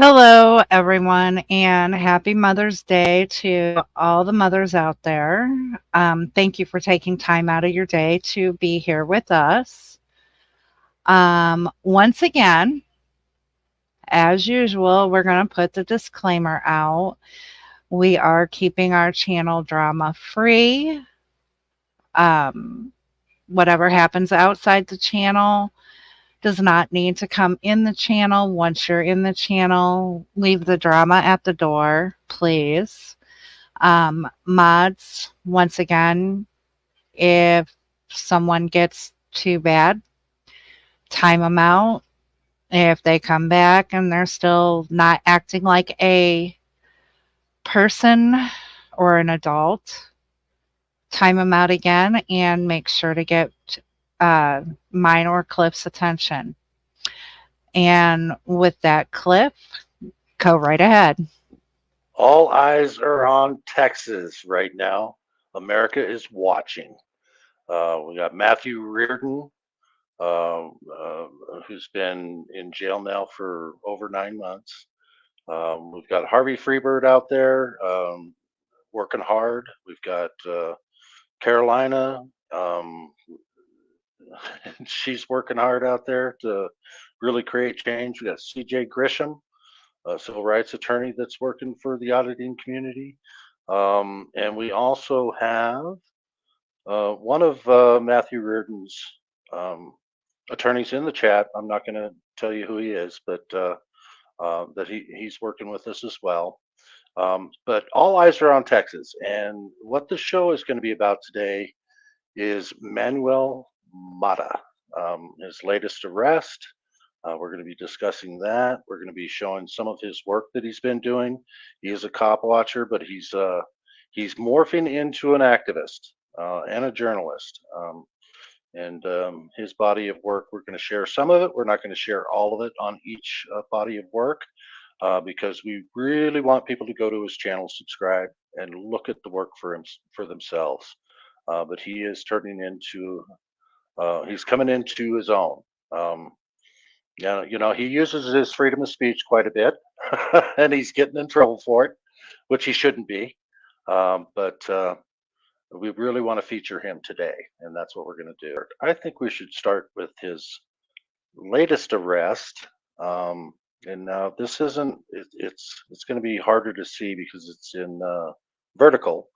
Hello, everyone, and happy Mother's Day to all the mothers out there. Thank you for taking time out of your day to be here with us. Once again, as usual, we're going to put the disclaimer out. We are keeping our channel drama free. Um, Whatever happens outside the channel does not need to come in the channel. Once you're in the channel, leave the drama at the door, please. Mods, once again, if someone gets too bad, time them out. If they come back and they're still not acting like a person or an adult, time them out again and make sure to get mine or Cliff's attention. And with that, Cliff, go right ahead. All eyes are on Texas right now. America is watching. We got Matthew Reardon, uh, uh, who's been in jail now for over 9 months. We've got Harvey Freebird out there working hard. We've got Carolina. She's working hard out there to really create change. We got CJ Grisham, a civil rights attorney that's working for the auditing community. And we also have one of Matthew Reardon's um, attorneys in the chat. I'm not going to tell you who he is, but that he's working with us as well. But all eyes are on Texas. And what the show is going to be about today is Manuel Mata, his latest arrest. We're going to be discussing that. We're going to be showing some of his work that he's been doing. He is a cop watcher, but he's morphing into an activist and a journalist. And his body of work, we're going to share some of it. We're not going to share all of it on each body of work because we really want people to go to his channel, subscribe, and look at the work for themselves. But he is turning into, he's coming into his own. Yeah, he uses his freedom of speech quite a bit, and he's getting in trouble for it, which he shouldn't be. But we really want to feature him today, and that's what we're going to do. I think we should start with his latest arrest. And now this isn't. It's going to be harder to see because it's in vertical.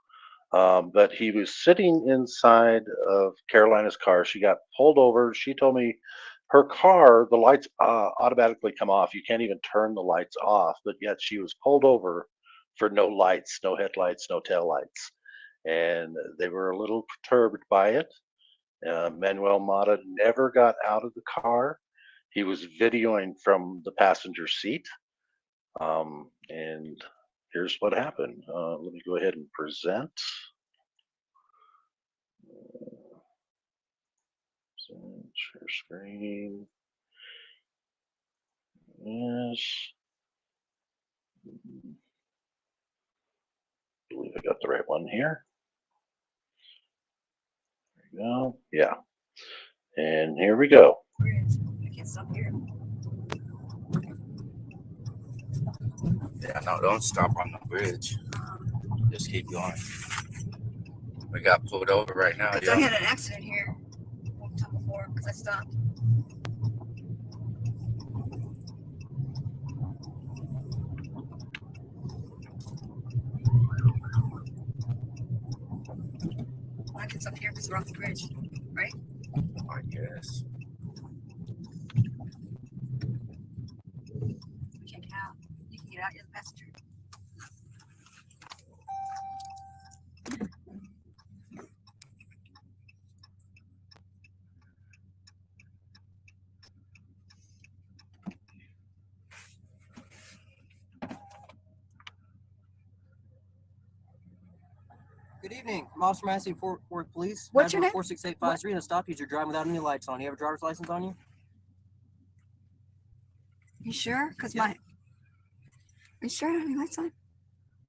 But he was sitting inside of Carolina's car. She got pulled over. She told me her car, the lights automatically come off. You can't even turn the lights off, but yet she was pulled over for no lights, no headlights, no tail lights. And they were a little perturbed by it. Manuel Mata never got out of the car. He was videoing from the passenger seat. And here's what happened. Let me go ahead and present. Share screen. Yes. I believe I got the right one here. There we go. Yeah. And here we go. I can't stop here. Yeah, no, don't stop on the bridge. Just keep going. We got pulled over right now. Because I had an accident here one time before because I stopped. I can stop here because we're off the bridge, right? I guess. You can't get out. You can get out. You're the passenger. Good evening. I'm Officer Massey, Fort Worth Police. What's your name? 46853 and a stop. You're driving without any lights on. You have a driver's license on you? You sure? Because Yeah. my. Are you sure I don't have any lights on?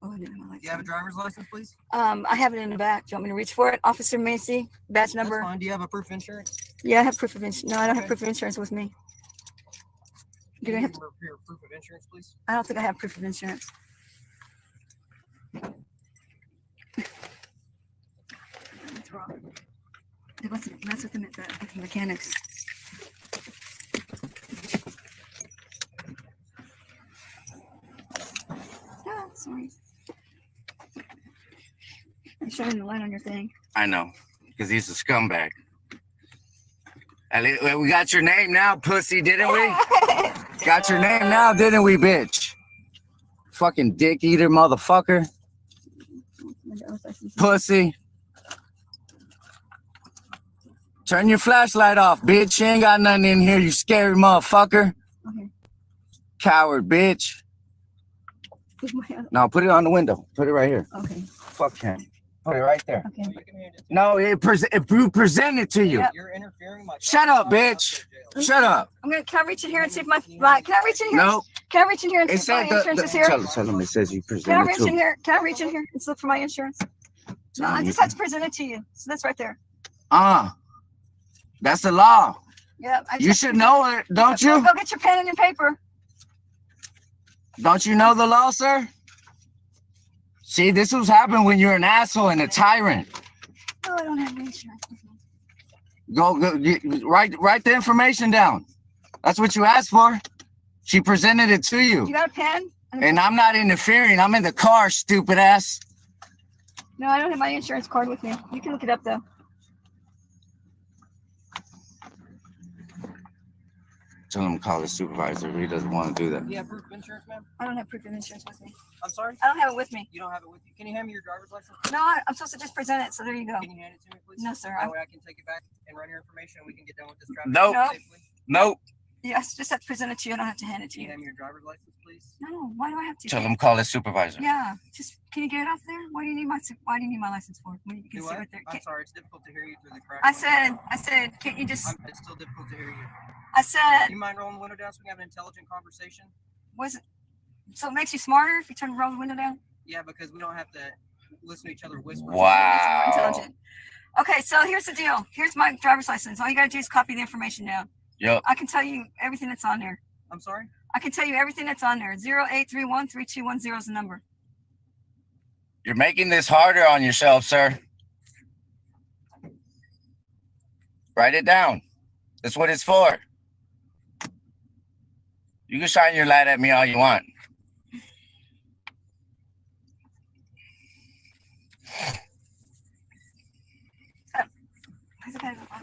Oh, I didn't have my lights Do you have a on. driver's license, please? I have it in the back. Do you want me to reach for it? Officer Macy, badge number. That's fine. Do you have a proof of insurance? Yeah, I have proof of insurance. No, I don't have Okay. proof of insurance with me. Do I Can have you to, prepare proof of insurance, please? I don't think I have proof of insurance. What's wrong? It wasn't, that's with the mechanics. Ah, sorry. I'm shining the light on your thing. I know, because he's a scumbag. We got your name now, pussy, didn't we? Got your name now, didn't we, bitch? Fucking dick eater motherfucker. Pussy. Turn your flashlight off, bitch. You ain't got nothing in here, you scary motherfucker. Okay. Coward, bitch. Where's my other- No, put it on the window. Put it right here. Okay. Fuck him. Put it right there. Okay. You can hand it to No, it present it to you. Yep. You're interfering. My Shut up, bitch. Shut up. Can I reach in here and see if my can I reach in here? No, Can I reach in here and it see if my said insurance is here? tell him it says you Can I present it reach to in him. here? Can I reach in here and look for my insurance? No, I just have to present it to you. So that's right there. That's the law. Yeah. You should know it, don't you? Go get your pen and your paper. Don't you know the law, sir? See, this was happening when you're an asshole and a tyrant. No, I don't have insurance. Go write the information down. That's what you asked for. She presented it to You you. got a pen? And I'm not interfering. I'm in the car, stupid ass. No, I don't have my insurance card with me. You can look it up though. Tell him to call the supervisor. He doesn't want to do that. Do you have proof of insurance, ma'am? I don't have proof of insurance with me. I'm sorry? I don't have it with me. You don't have it with you. Can you hand me your driver's license? No, I'm supposed to just present it. So there you go. Can you hand it to me, please? No, sir. That way I can take it back and run your information and we can get done with this traffic. Nope. No. safely. Nope. Yes, just have to present it to you. I don't have to hand it to Can you you. hand me your driver's license, please? No, why do I have to? Tell him to call the supervisor. Yeah, just can you get it off there? Why do you need my license for? When you can Do see what? right there. I'm sorry, it's difficult to hear you through the crack. I said, can't you just? It's still difficult to hear you. I said, Do you mind rolling the window down so we can have an intelligent conversation? was it? So it makes you smarter if you turn the roll the window down. Yeah, because we don't have to listen to each other whisper. Wow. It's more intelligent. Okay, so here's the deal. Here's my driver's license. All you gotta do is copy the information down. Yep. I can tell you everything that's on there. I'm sorry? I can tell you everything that's on there. 0831-3210 is the number. You're making this harder on yourself, sir. Write it down. That's what it's for. You can shine your light at me all you want.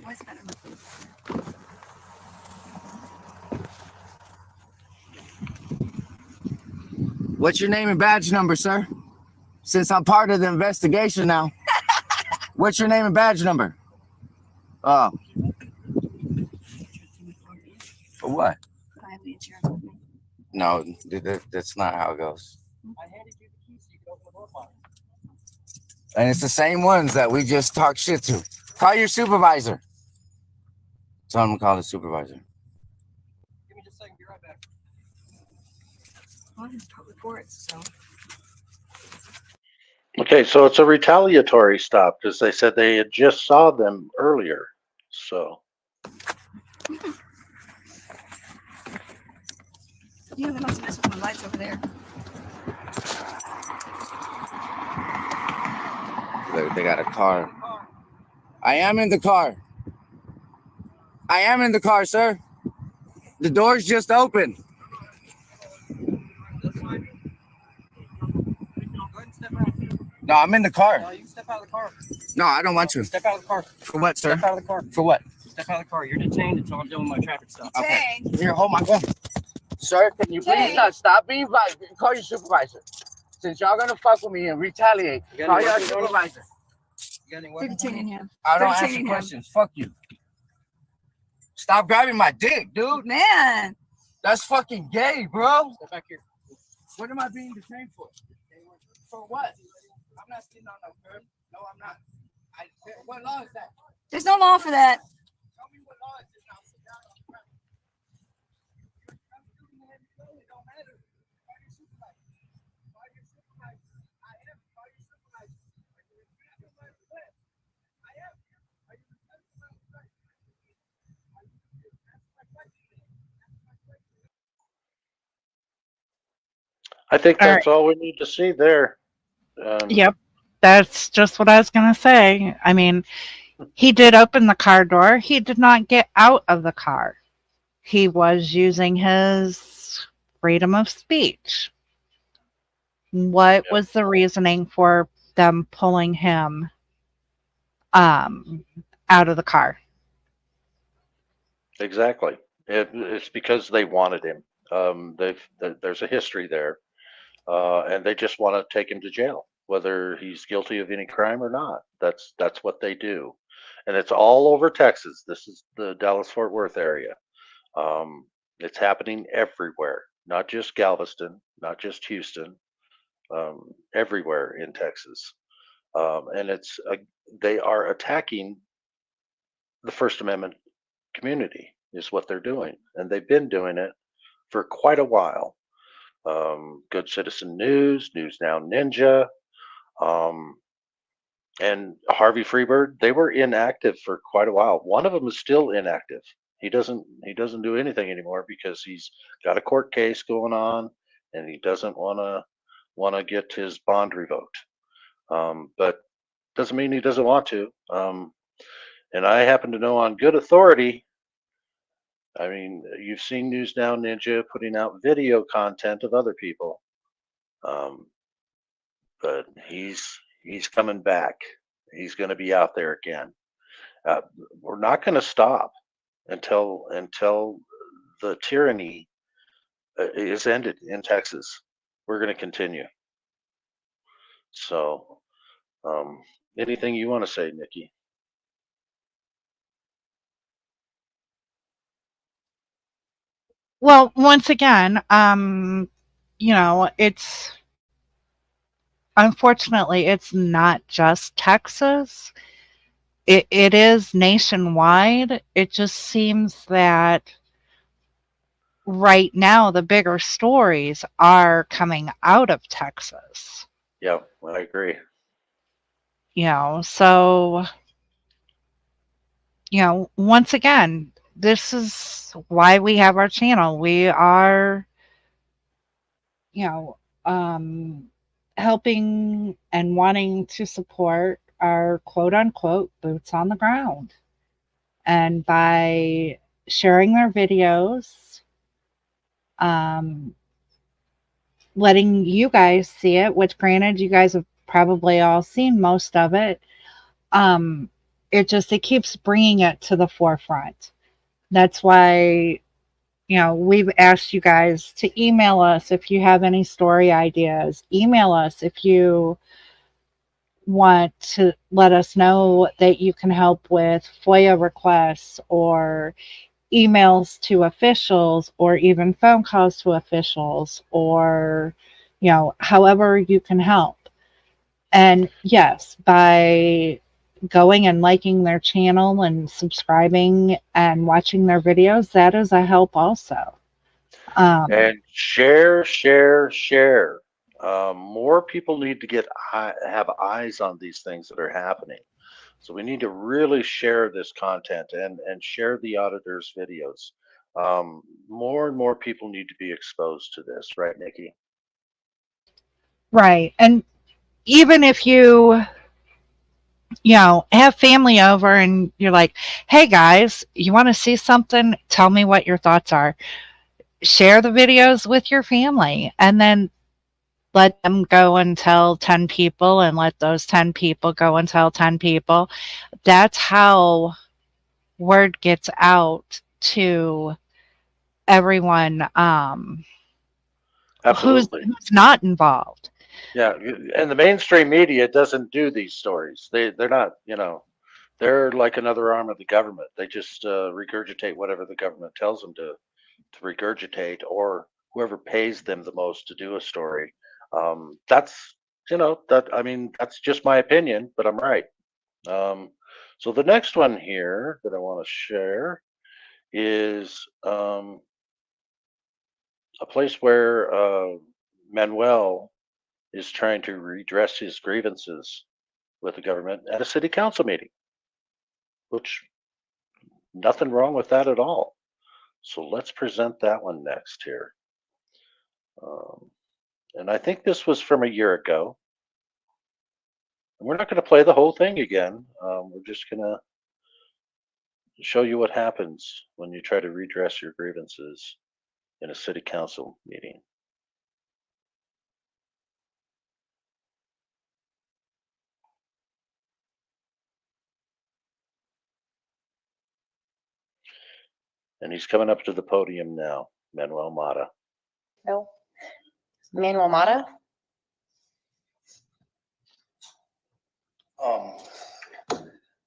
Why is it better? What's your name and badge number, sir? Since I'm part of the investigation now. What's your name and badge number? Oh. For what? I have the insurance with me. No, that's not how it goes. I handed you the keys so you can open the door for me. And it's the same ones that we just talked shit to. Call your supervisor. Tell him to call the supervisor. Give me just a second, be right back. Well, it's public reports, so. Okay, so it's a retaliatory stop because they said they had just saw them earlier. So You know, they must mess with my lights over there. They got a car. I am in the car. I am in the car, sir. The door's just open. That's fine. Go ahead and step out. No, I'm in the car. No, you can step out of the car. No, I don't want to. Step out of the car. For what, sir? Step out of the car. For what? Step out of the car. You're detained until I'm doing my traffic stop. Okay. Dang. Here, hold my gun. Sir, can you please Jay. not stop me? Call your supervisor. Since y'all gonna fuck with me and retaliate, You got call any your weapons on you? supervisor. You got any They're weapons on you? detaining him. I don't They're answer detaining him. questions. Fuck you. Stop grabbing my dick, dude. Man, That's fucking gay, bro. Step back here. What am I being detained for? For what? I'm not sitting on no curb. No, I'm not. What law is that? there's no law for that. Tell me what law is this. I'll sit down on the ground. It don't matter. Call your supervisor. Call your supervisor. I am. Call your supervisor. Are you respectful of my request? I am. Are you respectful of my request? Are you? That's my question. That's my question. I think All that's all we need to see there. Yep. That's just what I was going to say. I mean, he did open the car door. He did not get out of the car. He was using his freedom of speech. What Yeah. was the reasoning for them pulling him um, out of the car? Exactly. It's because they wanted him. There's a history there, and they just want to take him to jail, whether he's guilty of any crime or not. That's what they do, and it's all over Texas. This is the Dallas Fort Worth area. It's happening everywhere, not just Galveston, not just Houston, everywhere in Texas, and they are attacking the First Amendment community is what they're doing, and they've been doing it for quite a while. Good Citizen News, News Now Ninja, um, and Harvey Freebird. They were inactive for quite a while. One of them is still inactive. He doesn't do anything anymore because he's got a court case going on, and he doesn't want to get his bond revoked. But doesn't mean he doesn't want to. And I happen to know on good authority. I mean, you've seen News Now Ninja putting out video content of other people, um, but he's coming back. He's going to be out there again. Uh, we're not going to stop until the tyranny is ended in Texas. We're going to continue. So, anything you want to say, Nikki? Well, once again, it's unfortunately it's not just Texas. It is nationwide. It just seems that right now the bigger stories are coming out of Texas. Yeah, I agree. So, once again, this is why we have our channel. We are, you know, um, helping and wanting to support our quote unquote boots on the ground. And by sharing their videos, um, letting you guys see it, which granted you guys have probably all seen most of it, um, it keeps bringing it to the forefront. That's why we've asked you guys to email us if you have any story ideas. Email us if you want to let us know that you can help with FOIA requests or emails to officials or even phone calls to officials or, however you can help. And yes, by going and liking their channel and subscribing and watching their videos, that is a help also. And share, share, share. More people need to have eyes on these things that are happening. So we need to really share this content and share the auditors' videos. More and more people need to be exposed to this, right, Nikki? Right. And even if you have family over and you're like, hey guys, you want to see something? Tell me what your thoughts are. Share the videos with your family and then let them go and tell 10 people and let those 10 people go and tell 10 people. That's how word gets out to everyone who's Absolutely. not involved. Yeah, and the mainstream media doesn't do these stories. They're not, they're like another arm of the government. They just regurgitate whatever the government tells them to regurgitate, or whoever pays them the most to do a story. That's that's just my opinion, but I'm right. So the next one here that I want to share is a place where Manuel is trying to redress his grievances with the government at a city council meeting, which nothing wrong with that at all. So let's present that one next here. Um, And I think this was from a year ago. And we're not going to play the whole thing again. We're just going to show you what happens when you try to redress your grievances in a city council meeting. And he's coming up to the podium now, Manuel Mata. No. Manuel Mata?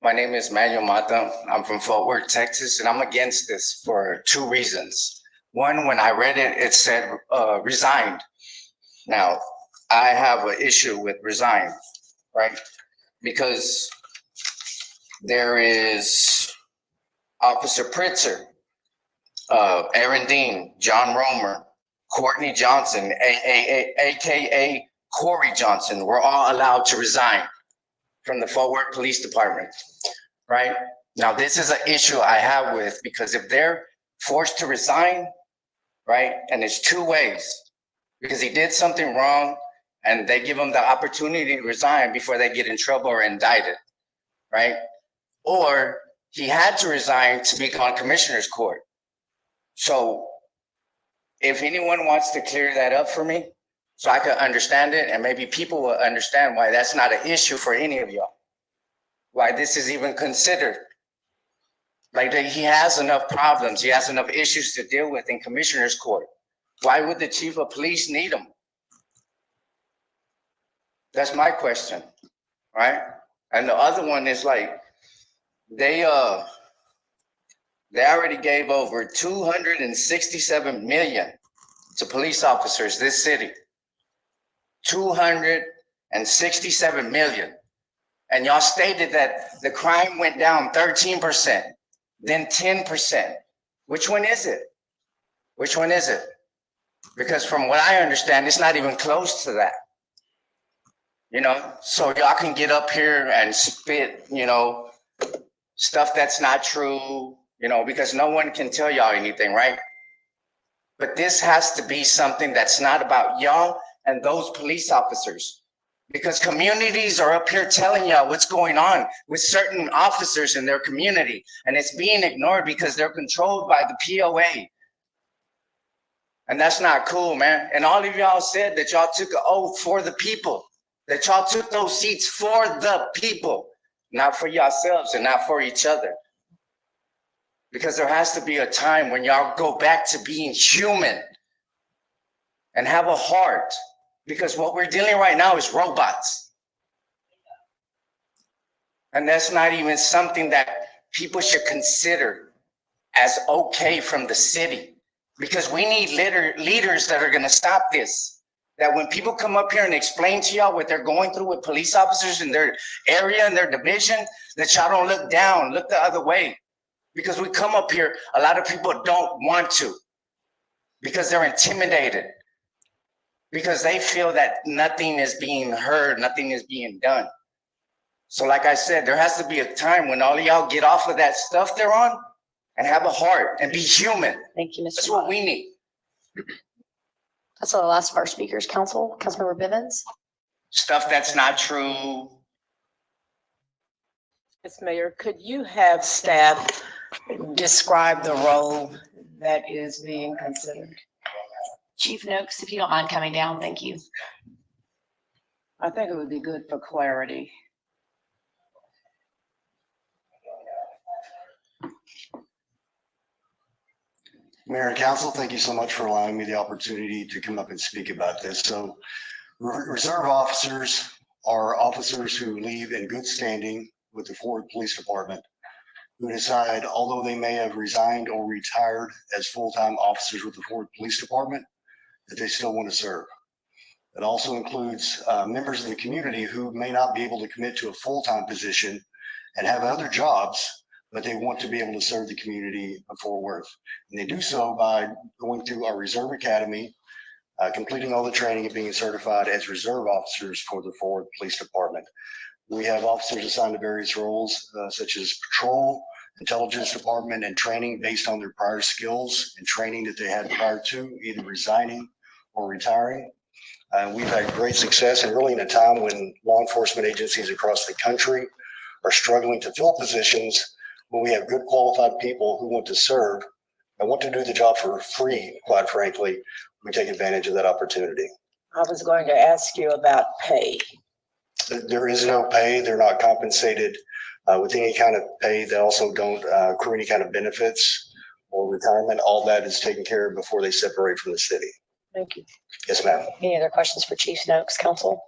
My name is Manuel Mata. I'm from Fort Worth, Texas, and I'm against this for two reasons. One, when I read it, it said resigned. Now, I have an issue with resign, right? Because there is Officer Pritzer, Aaron Dean, John Romer, Courtney Johnson, AKA Corey Johnson, were all allowed to resign from the Fort Worth Police Department, right? Now, this is an issue I have with, because if they're forced to resign, right, and it's two ways, because he did something wrong and they give him the opportunity to resign before they get in trouble or indicted, right? Or he had to resign to be on commissioner's court. So if anyone wants to clear that up for me, so I can understand it, and maybe people will understand why that's not an issue for any of y'all, why this is even considered. Like, he has enough problems, he has enough issues to deal with in commissioner's court. Why would the chief of police need him? That's my question, right? And the other one is like, they already gave over 267 million to police officers this city. 267 million. And y'all stated that the crime went down 13%, then 10%. Which one is it? Which one is it? Because from what I understand, it's not even close to that. You know, so y'all can get up here and spit, you know, stuff that's not true, you know, because no one can tell y'all anything, right? But this has to be something that's not about y'all and those police officers, because communities are up here telling y'all what's going on with certain officers in their community, and it's being ignored because they're controlled by the POA. And that's not cool, man. And all of y'all said that y'all took an oath for the people, that y'all took those seats for the people, not for yourselves and not for each other. Because there has to be a time when y'all go back to being human and have a heart. Because what we're dealing right now is robots. And that's not even something that people should consider as okay from the city. Because we need leaders that are going to stop this. That when people come up here and explain to y'all what they're going through with police officers in their area and their division, that y'all don't look down, look the other way. Because we come up here, a lot of people don't want to. Because they're intimidated. Because they feel that nothing is being heard, nothing is being done. So like I said, there has to be a time when all of y'all get off of that stuff they're on and have a heart and be human. Thank you, Mr. That's what Mata. we need. That's the last of our speakers. Councilmember Bivens? Stuff that's not true. Ms. Mayor, could you have staff describe the role that is being considered? Chief Noakes, if you don't mind coming down, thank you. I think it would be good for clarity. Mayor and Council, thank you so much for allowing me the opportunity to come up and speak about this. So reserve officers are officers who leave in good standing with the Fort Worth Police Department, who decide, although they may have resigned or retired as full-time officers with the Fort Worth Police Department, that they still want to serve. It also includes members of the community who may not be able to commit to a full-time position and have other jobs, but they want to be able to serve the community of Fort Worth. And they do so by going through our Reserve Academy, completing all the training and being certified as reserve officers for the Fort Worth Police Department. We have officers assigned to various roles, such as patrol, intelligence department, and training based on their prior skills and training that they had prior to either resigning or retiring. We've had great success, and really in a time when law enforcement agencies across the country are struggling to fill positions, when we have good qualified people who want to serve and want to do the job for free, quite frankly, we take advantage of that opportunity. I was going to ask you about pay. There is no pay. They're not compensated with any kind of pay. They also don't accrue any kind of benefits or retirement. All that is taken care of before they separate from the city. Thank you. Yes, ma'am. Any other questions for Chief Stokes, council?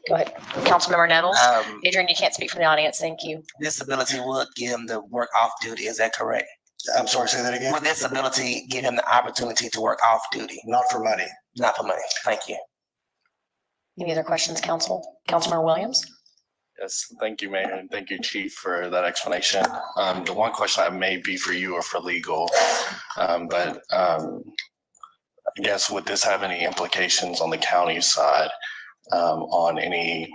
Go ahead. Councilmember Nettles. Adrian, you can't speak from the audience. Thank you. This ability would give him the work off duty. Is that correct? I'm sorry, say that again? Would this ability give him the opportunity to work off duty? Not for money. Not for money. Thank you. Any other questions, council? Councilmember Williams? Yes, thank you, Mayor, and thank you, Chief, for that explanation. The one question I may be for you or for legal, but I guess would this have any implications on the county side on any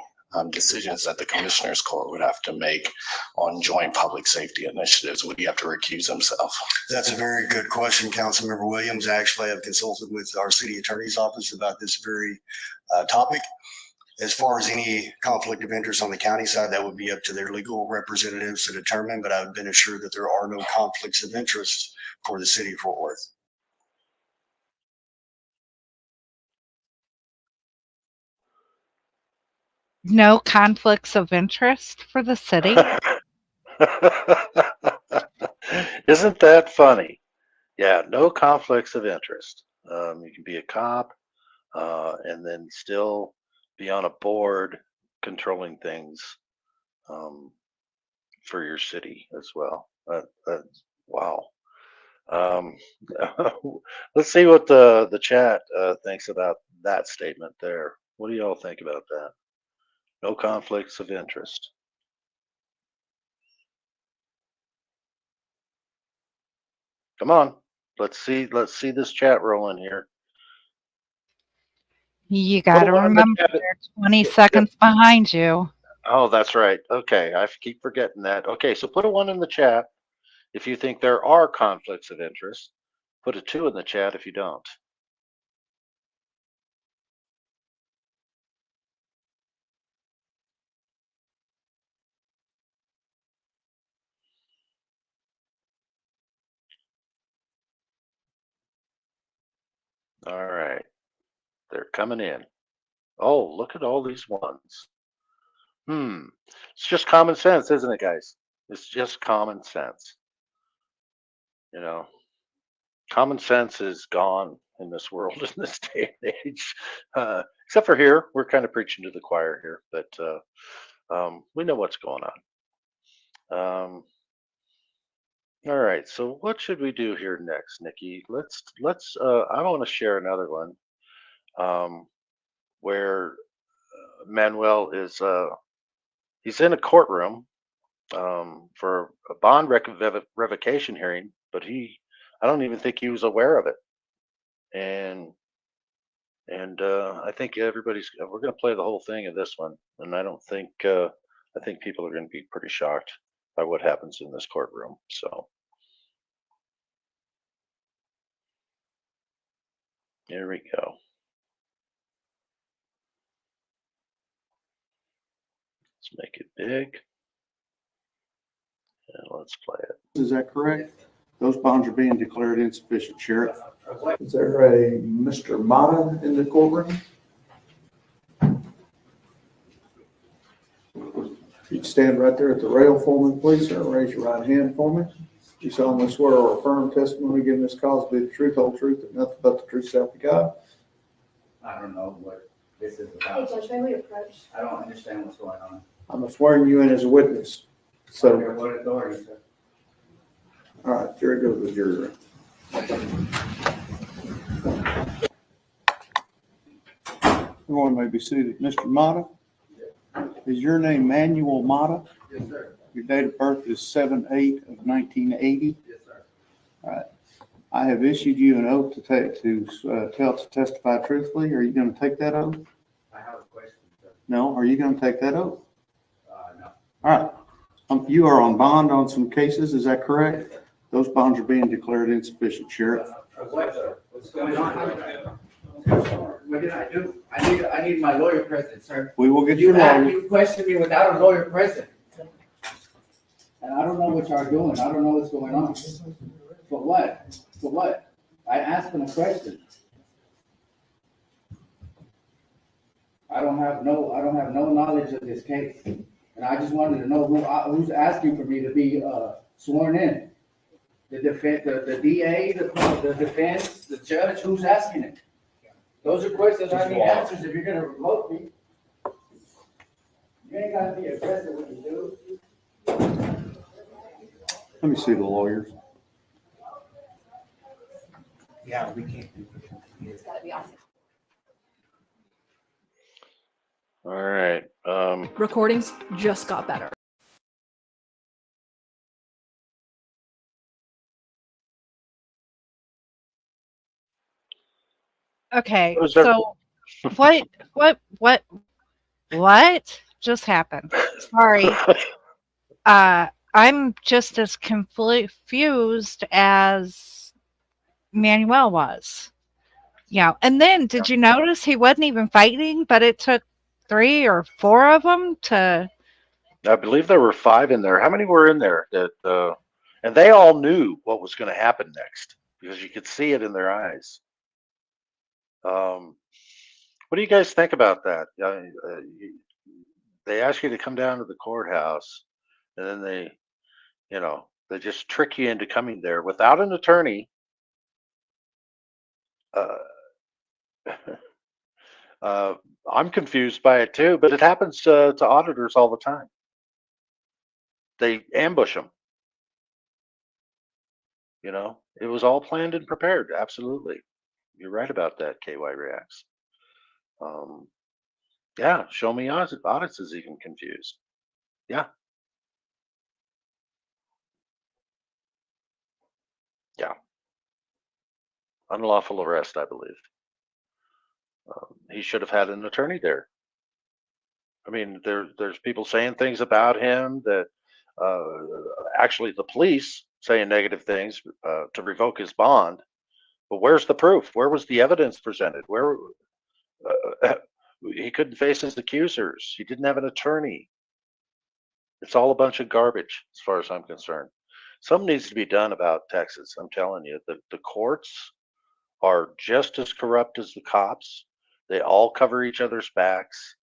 decisions that the Commissioners Court would have to make on joint public safety initiatives? Would he have to recuse himself? That's a very good question, Councilmember Williams. Actually, I've consulted with our city attorney's office about this very topic. As far as any conflict of interest on the county side, that would be up to their legal representatives to determine, but I've been assured that there are no conflicts of interest for the city of Fort Worth. No conflicts of interest for the city? Isn't that funny? Yeah, no conflicts of interest. You can be a cop and then still be on a board controlling things for your city as well. Wow. Let's see what the chat thinks about that statement there. What do y'all think about that? No conflicts of interest. Come on, let's see this chat rolling here. You got to one in the remember chat. they're 20 seconds behind you. Oh, that's right. Okay, I keep forgetting that. Okay, so put a 1 in the chat if you think there are conflicts of interest. Put a 2 in the chat if you don't. All right, they're coming in. Oh, look at all these ones. It's just common sense, isn't it, guys? It's just common sense. You know, common sense is gone in this world in this day and age. Except for here, we're kind of preaching to the choir here, but we know what's going on. All right, so what should we do here next, Nikki? Let's I want to share another one where Manuel is he's in a courtroom for a bond revocation hearing, but I don't even think he was aware of it. And I think we're going to play the whole thing of this one, and I think people are going to be pretty shocked by what happens in this courtroom. So here we go. Let's make it big. And let's play it. Is that correct? Those bonds are being declared insufficient, Sheriff. Is there a Mr. Mata in the courtroom? You'd stand right there at the rail for me, please, sir. Raise your right hand for me. You solemnly swear or affirm testimony given this cause to be the truth, whole truth, and nothing but the truth, so help you God. I don't know what this is Hey, about. Judge, may we approach? I don't understand what's going on. I'm swearing you in as a witness. So, Under what authority, sir? all right, jury goes to the jury room. Everyone may be seated. Mr. Mata, is your name Manuel Mata? Yes, sir. Your date of birth is 7/8 of 1980. Yes, sir. All right. I have issued you an oath to testify truthfully. Are you going to take that oath? I have a question, sir. No. Are you going to take that oath? No. All right. You are on bond on some cases. Is that correct? Those bonds are being declared insufficient, Sheriff. What, sir? What's going on? What did I do? I need my lawyer present, sir. We will get You your lawyer. you question me without a lawyer present. And I don't know what y'all doing. I don't know what's going on. For what? For what? I asked him a question. I don't have no knowledge of this case. And I just wanted to know who's asking for me to be sworn in. The defense, the DA, the defense, the judge, who's asking it? Those are questions I need answers if you're gonna revoke me. You ain't gotta be aggressive when you do. Let me see the lawyers. Yeah, we can't do It's gotta be off. All right. Recordings just got better. Okay, Was there- so what just happened? Sorry. I'm just as confused as Manuel was. Yeah, and then did you notice he wasn't even fighting, but it took 3 or 4 of them to. I believe there were 5 in there. How many were in there? That and they all knew what was going to happen next because you could see it in their eyes. What do you guys think about that? They ask you to come down to the courthouse, and then they just trick you into coming there without an attorney. I'm confused by it too, but it happens to auditors all the time. They ambush them. It was all planned and prepared. Absolutely. You're right about that, KY Reacts. Yeah, show me audits is even confused. Yeah. Yeah. Unlawful arrest, I believe. He should have had an attorney there. I mean, there's people saying things about him that actually the police saying negative things to revoke his bond. But where's the proof? Where was the evidence presented? Where he couldn't face his accusers. He didn't have an attorney. It's all a bunch of garbage as far as I'm concerned. Something needs to be done about Texas. I'm telling you, the courts are just as corrupt as the cops. They all cover each other's backs.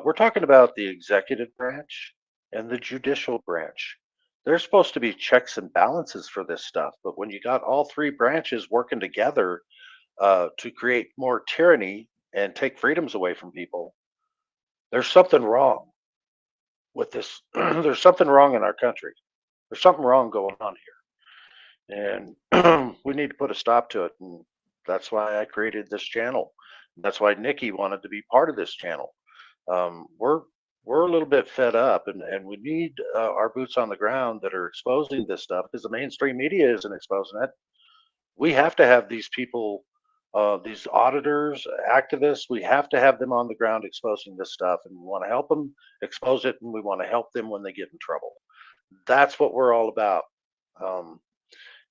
We're talking about the executive branch and the judicial branch. There's supposed to be checks and balances for this stuff, but when you got all 3 branches working together to create more tyranny and take freedoms away from people, there's something wrong with this. There's something wrong in our country. There's something wrong going on here, and we need to put a stop to it. And that's why I created this channel. That's why Nikki wanted to be part of this channel. We're a little bit fed up, and we need our boots on the ground that are exposing this stuff because the mainstream media isn't exposing it. We have to have these people, these auditors, activists, we have to have them on the ground exposing this stuff, and we want to help them expose it, and we want to help them when they get in trouble. That's what we're all about.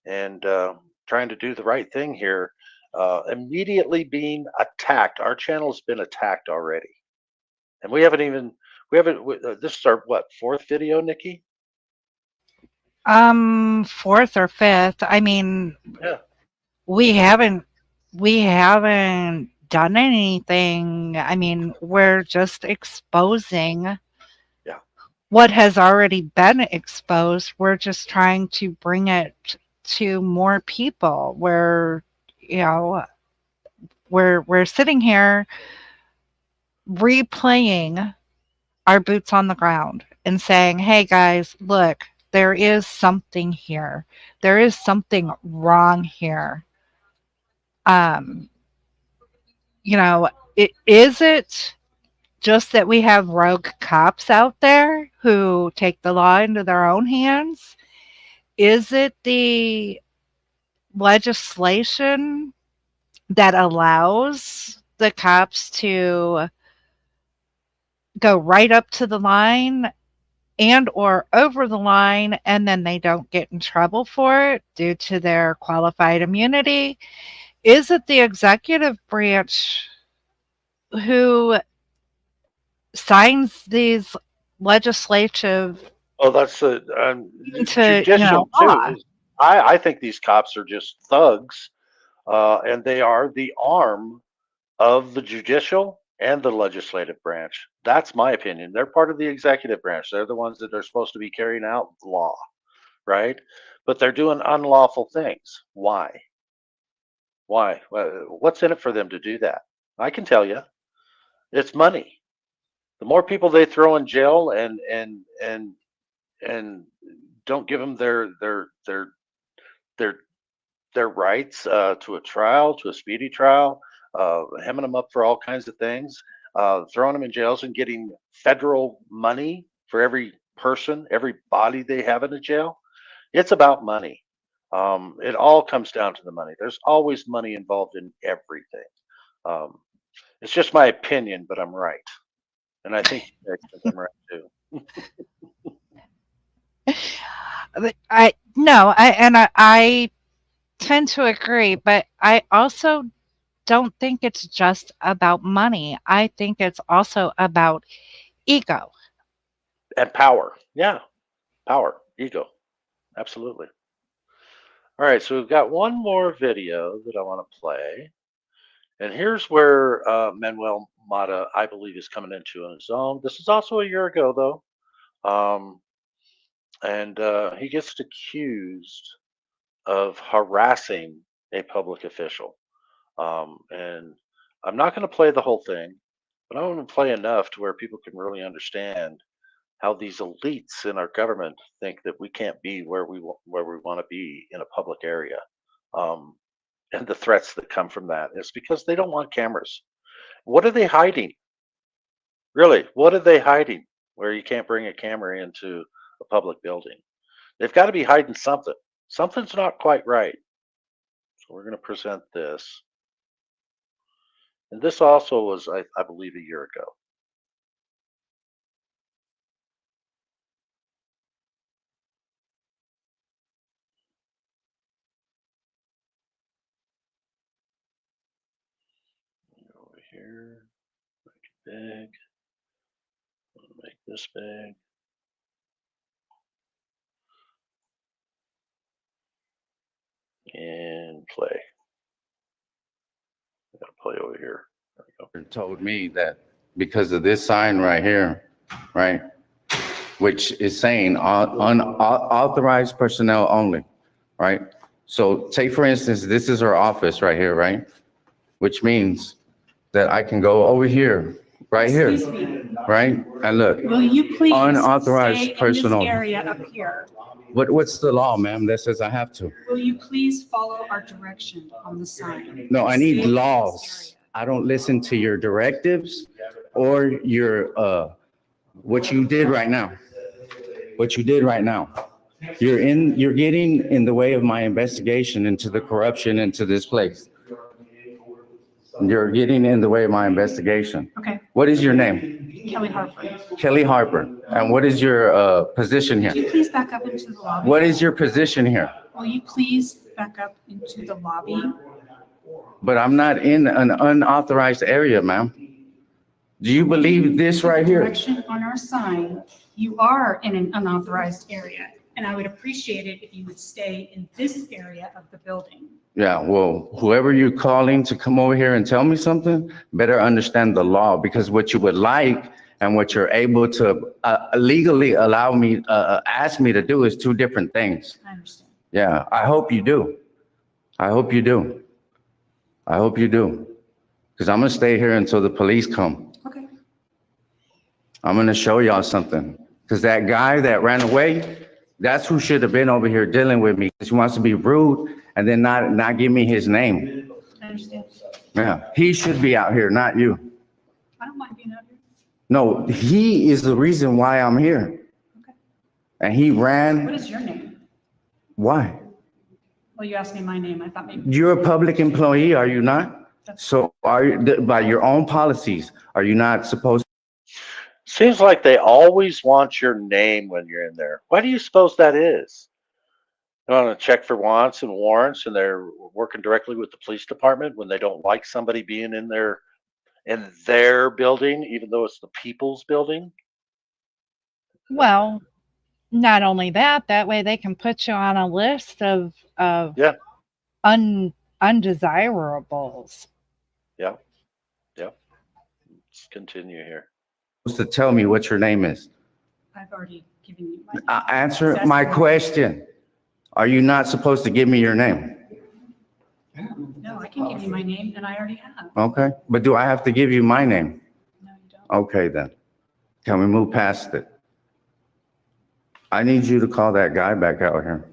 And trying to do the right thing here. Immediately being attacked. Our channel's been attacked already. And we haven't, this is our, 4th video, Nikki? 4th or 5th. I mean, yeah. We haven't done anything. I mean, we're just exposing what has already been exposed. We're just trying to bring it to more people. We're sitting here replaying our boots on the ground and saying, hey guys, look, there is something here. There is something wrong here. Is it just that we have rogue cops out there who take the law into their own hands? Is it the legislation that allows the cops to go right up to the line and or over the line, and then they don't get in trouble for it due to their qualified immunity? Is it the executive branch who signs these legislative Oh, that's into, judicial law. too. I think these cops are just thugs, and they are the arm of the judicial and the legislative branch. That's my opinion. They're part of the executive branch. They're the ones that are supposed to be carrying out law, right? But they're doing unlawful things. Why? Why? What's in it for them to do that? I can tell you, it's money. The more people they throw in jail and don't give them their rights to a trial, to a speedy trial, hemming them up for all kinds of things, throwing them in jails and getting federal money for every person, every body they have in a jail. It's about money. It all comes down to the money. There's always money involved in everything. It's just my opinion, but I'm right. And I think I'm right too. I tend to agree, but I also don't think it's just about money. I think it's also about ego. And power. Yeah. Power, ego. Absolutely. All right. So we've got one more video that I want to play. And here's where Manuel Mata, I believe, is coming into his own. This is also a year ago, though. And he gets accused of harassing a public official. And I'm not going to play the whole thing, but I want to play enough to where people can really understand how these elites in our government think that we can't be where we want to be in a public area. And the threats that come from that is because they don't want cameras. What are they hiding? Really, what are they hiding where you can't bring a camera into a public building? They've got to be hiding something. Something's not quite right. So we're going to present this. And this also was, I believe, a year ago. Over here, make it big. Make this big. And play. I gotta play over here. There we go. Told me that because of this sign right here, right, which is saying unauthorized personnel only, right? So take for instance, this is our office right here, right? Which means that I can go over here, right here, right? And look, Will you please unauthorized stay in personnel. this area up here? What's the law, ma'am, that says I have to? Will you please follow our direction on the sign? No, I Stay need in this laws. I don't listen to your directives or your, what you did right now. What you did right now. You're getting in the way of my investigation into the corruption into this place. You're getting in the way of my investigation. Okay. What is your name? Kelly Harper. Kelly Harper. And what is your position Would you here? please back up into the lobby? What is your position here? Will you please back up into the lobby? But I'm not in an unauthorized area, ma'am. Do you believe this right here? Direction on our sign, you are in an unauthorized area, and I would appreciate it if you would stay in this area of the building. Yeah, well, whoever you're calling to come over here and tell me something, better understand the law, because what you would like and what you're able to legally allow me, ask me to do is two different things. I understand. Yeah, I hope you do. I hope you do. I hope you do. Because I'm gonna stay here until the police come. Okay. I'm gonna show y'all something. Because that guy that ran away, that's who should have been over here dealing with me. He wants to be rude and then not give me his name. I understand. Yeah, he should be out here, not you. I don't mind being out here. No, he is the reason why I'm here. Okay. And he What ran, is your name? why? Well, you asked me my name. I thought maybe. You're a public employee, are you not? So are you, by your own policies, are you not supposed? Seems like they always want your name when you're in there. Why do you suppose that is? They want to check for wants and warrants, and they're working directly with the police department when they don't like somebody being in their in their building, even though it's the people's building? Well, not only that, that way they can put you on a list of Yeah. undesirables. Yeah. Yeah. Let's continue here. To tell me what your name is. I've already given you my. Answer my question. Are you not supposed to give me your name? No, I can give you my name, and I already have. Okay, but do I have to give you my name? No, you don't. Okay, then. Can we move past it? I need you to call that guy back out here.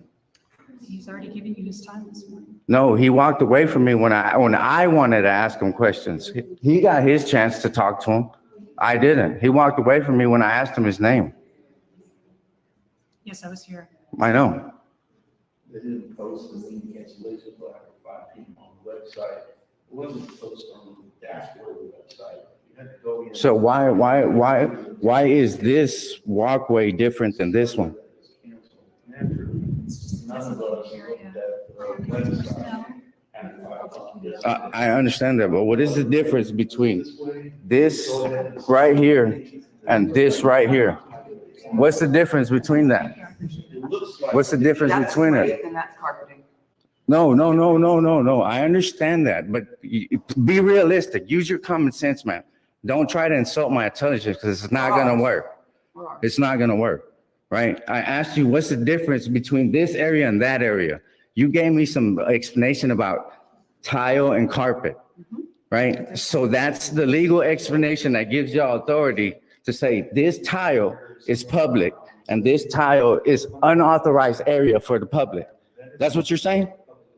He's already given you his time this morning. No, he walked away from me when I wanted to ask him questions. He got his chance to talk to him. I didn't. He walked away from me when I asked him his name. Yes, I was here. I know. They didn't post the link against Lisa Black or 5 p.m. on the website. It wasn't posted on the dashboard of the website. You had to go in. So why is this walkway different than this one? None of us looked at the website. I understand that, but what is the difference between this right here and this right here? What's the difference between that? What's the difference between it? And that's carpeting. No. I understand that, but be realistic. Use your common sense, man. Don't try to insult my intelligence because it's not going to work. It's not going to work, right? I asked you, what's the difference between this area and that area? You gave me some explanation about tile and carpet, right? So that's the legal explanation that gives y'all authority to say this tile is public and this tile is unauthorized area for the public. That's what you're saying?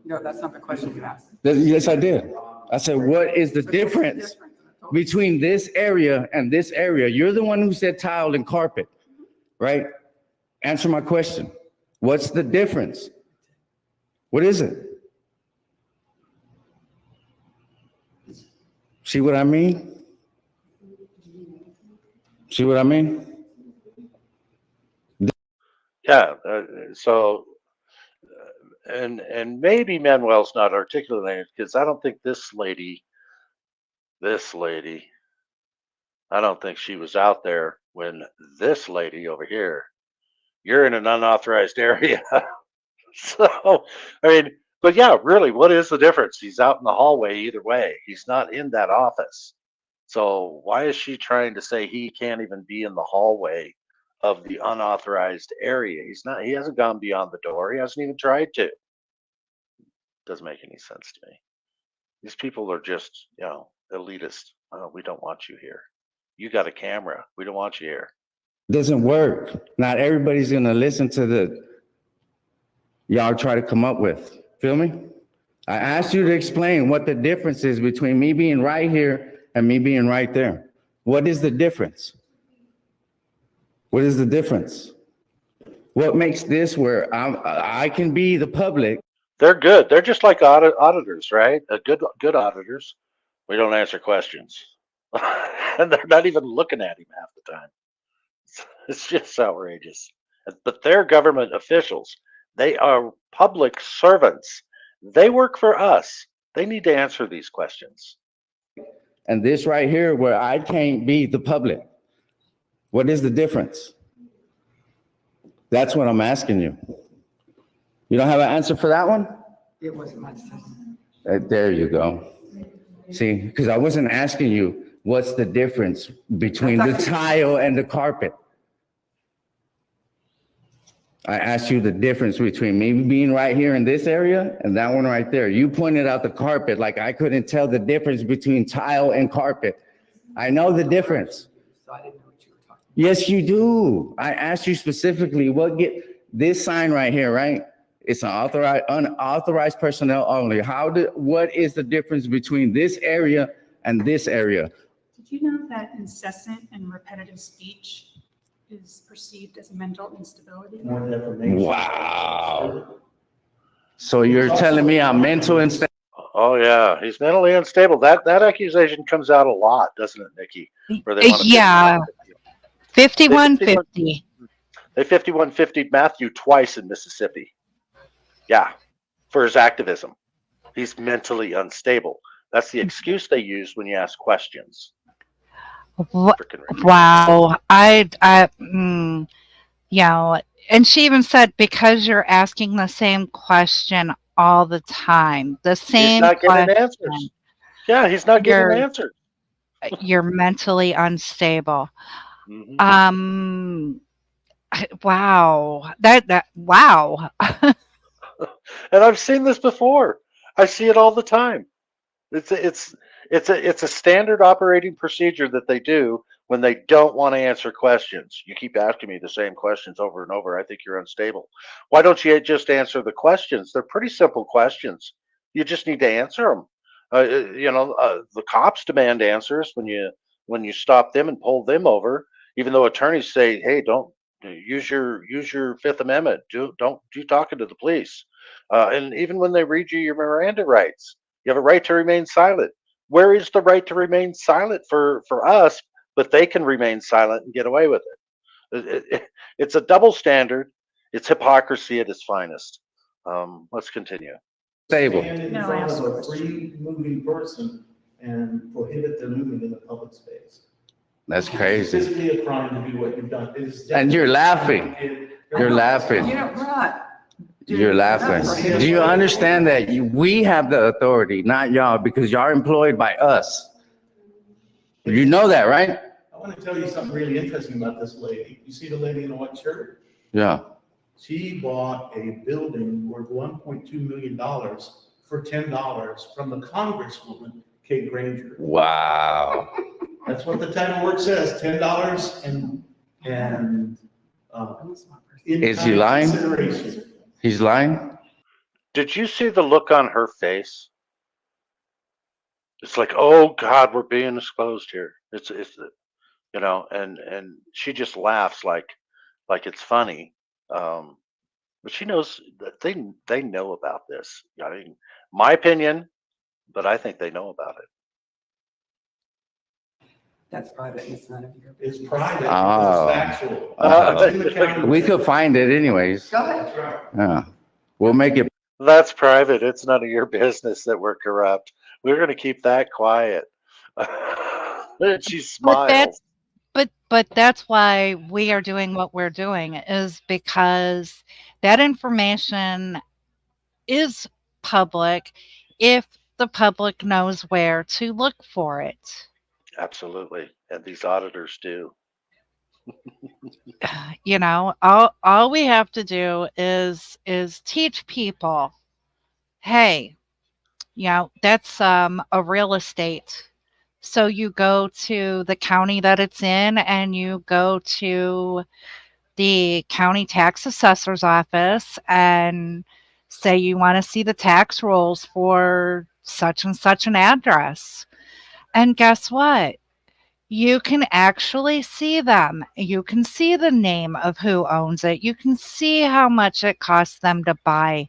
No, that's not the question you asked. Yes, I did. I said, what is the difference between this area and this area? You're the one who said tile and carpet, right? Answer my question. What's the difference? What is it? See what I mean? See what I mean? Yeah. And maybe Manuel's not articulating it because I don't think this lady, I don't think she was out there when this lady over here, you're in an unauthorized area. So, I mean, but yeah, really, what is the difference? He's out in the hallway either way. He's not in that office. So why is she trying to say he can't even be in the hallway of the unauthorized area? He hasn't gone beyond the door. He hasn't even tried to. Doesn't make any sense to me. These people are just, elitist. Oh, we don't want you here. You got a camera. We don't want you here. Doesn't work. Not everybody's going to listen to the y'all try to come up with. Feel me? I asked you to explain what the difference is between me being right here and me being right there. What is the difference? What is the difference? What makes this where I can be the public? They're good. They're just like auditors, right? Good auditors. We don't answer questions. And they're not even looking at him half the time. It's just outrageous. But they're government officials. They are public servants. They work for us. They need to answer these questions. And this right here where I can't be the public. What is the difference? That's what I'm asking you. You don't have an answer for that one? It wasn't my decision. There you go. See, because I wasn't asking you what's the difference between the tile and the carpet. I asked you the difference between me being right here in this area and that one right there. You pointed out the carpet like I couldn't tell the difference between tile and carpet. I know the difference. So I didn't know what you were talking Yes, you do. I asked you specifically this sign right here, right? It's an unauthorized personnel only. What is the difference between this area and this area? Did you know that incessant and repetitive speech is perceived as mental instability? Wow. So you're telling me I'm mental unstable? Oh yeah, he's mentally unstable. That accusation comes out a lot, doesn't it, Nikki? Yeah. 5150. They 5150'd Matthew twice in Mississippi. Yeah, for his activism. He's mentally unstable. That's the excuse they use when you ask questions. Frickin' ridiculous. Wow. You know, and she even said, because you're asking the same question all the time, the He's same not getting question, answers. Yeah, he's not getting you're answers. you're mentally unstable. Mhm. Wow. Wow. And I've seen this before. I see it all the time. It's a standard operating procedure that they do when they don't want to answer questions. You keep asking me the same questions over and over. I think you're unstable. Why don't you just answer the questions? They're pretty simple questions. You just need to answer them. The cops demand answers when you stop them and pull them over. Even though attorneys say, "Hey, don't use your Fifth Amendment. Don't do talking to the police." And even when they read you your Miranda rights, you have a right to remain silent. Where is the right to remain silent for us, but they can remain silent and get away with it? It's a double standard. It's hypocrisy at its finest. Let's continue. Stable. Stand in front of a free moving person and prohibit their movement in the public space. That's It's crazy. physically a crime to do what you've done. It is And you're laughing. You're laughing. You know, we're not. You're laughing. Do you understand that we have the authority, not y'all, because y'all are employed by us? You know that, right? I want to tell you something really interesting about this lady. You see the lady in the white shirt? Yeah. She bought a building worth $1.2 million for $10 from the Congresswoman, Kate Granger. Wow. That's what the title work says, $10 and Is he lying? consideration. He's lying? Did you see the look on her face? It's like, oh God, we're being exposed here. It's and she just laughs like it's funny. But she knows that they know about this. I mean, my opinion, but I think they know about it. That's private. It's none of your. It's private. Oh. It's factual. It's in the county. We could find it anyways. Go ahead. Yeah. We'll make it. That's private. It's none of your business that we're corrupt. We're going to keep that quiet. She smiles. But that's why we are doing what we're doing, is because that information is public if the public knows where to look for it. Absolutely. And these auditors do. All we have to do is teach people, hey, that's a real estate. So you go to the county that it's in, and you go to the county tax assessor's office and say you want to see the tax rolls for such and such an address. And guess what? You can actually see them. You can see the name of who owns it. You can see how much it costs them to buy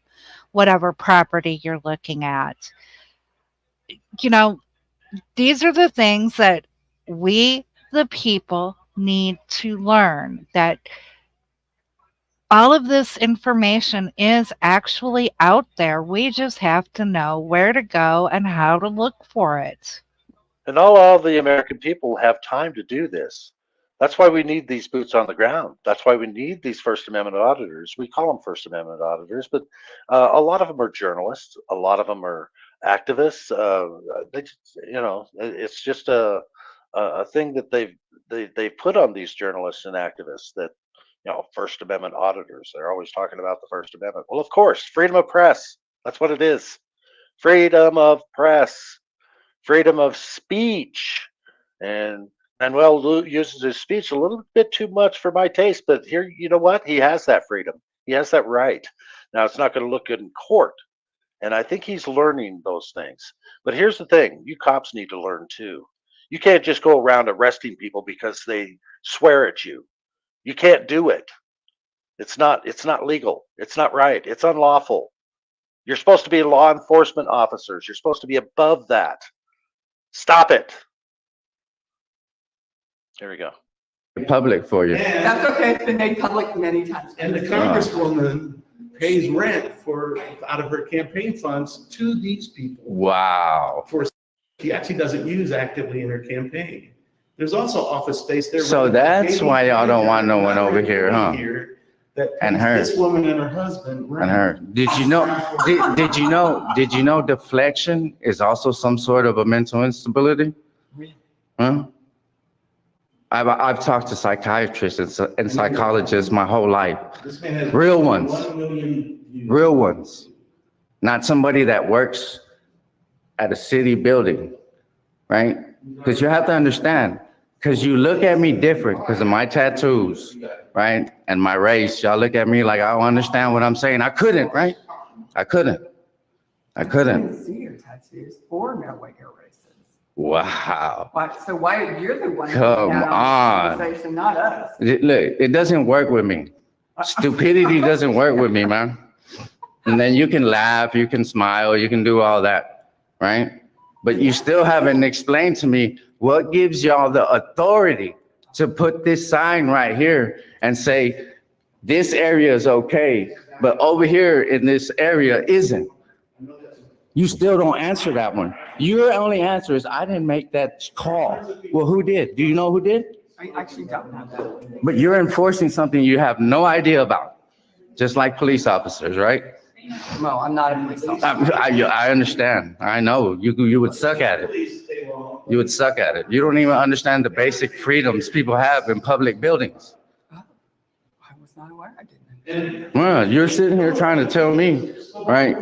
whatever property you're looking at. These are the things that we, the people, need to learn, that all of this information is actually out there. We just have to know where to go and how to look for it. And all the American people have time to do this. That's why we need these boots on the ground. That's why we need these First Amendment auditors. We call them First Amendment auditors, but a lot of them are journalists. A lot of them are activists. It's just a thing that they put on these journalists and activists, that First Amendment auditors. They're always talking about the First Amendment. Well, of course, freedom of press. That's what it is. Freedom of press, freedom of speech, and Manuel uses his speech a little bit too much for my taste. But here, you know what? He has that freedom. He has that right. Now, it's not going to look good in court. And I think he's learning those things. But here's the thing. You cops need to learn too. You can't just go around arresting people because they swear at you. You can't do it. It's not legal. It's not right. It's unlawful. You're supposed to be law enforcement officers. You're supposed to be above that. Stop it. Here we go. Public for you. That's okay. It's been made public many times. And the Congresswoman pays rent out of her campaign funds to these people. Wow. For she actually doesn't use actively in her campaign. There's also office space there. So right that's now. why y'all don't want no one Another over here, huh? employee that And pays her. This woman and her husband. And her. Did you know deflection is also some sort of a mental instability? Huh? I've talked to psychiatrists and psychologists my whole life. This man has Real ones. 1 million views. Real ones. Not somebody that works at a city building, right? Because you have to understand, because you look at me different because of my tattoos, right? And my race. Y'all look at me like I don't understand what I'm saying. I couldn't, right? I couldn't. I didn't see your tattoos or know what your race is. Wow. So why you're the one Come on on. the conversation, not us? Look, it doesn't work with me. Stupidity doesn't work with me, man. And then you can laugh, you can smile, you can do all that, right? But you still haven't explained to me what gives y'all the authority to put this sign right here and say, this area is okay, but over here in this area isn't. You still don't answer that one. Your only answer is, I didn't make that call. Well, who did? Do you know who did? I actually don't know that. But you're enforcing something you have no idea about, just like police officers, right? No, I'm not a police officer. I understand. I know. You would suck at it. You would suck at it. You don't even understand the basic freedoms people have in public buildings. I was not aware. I didn't. Well, you're sitting here trying to tell me, right,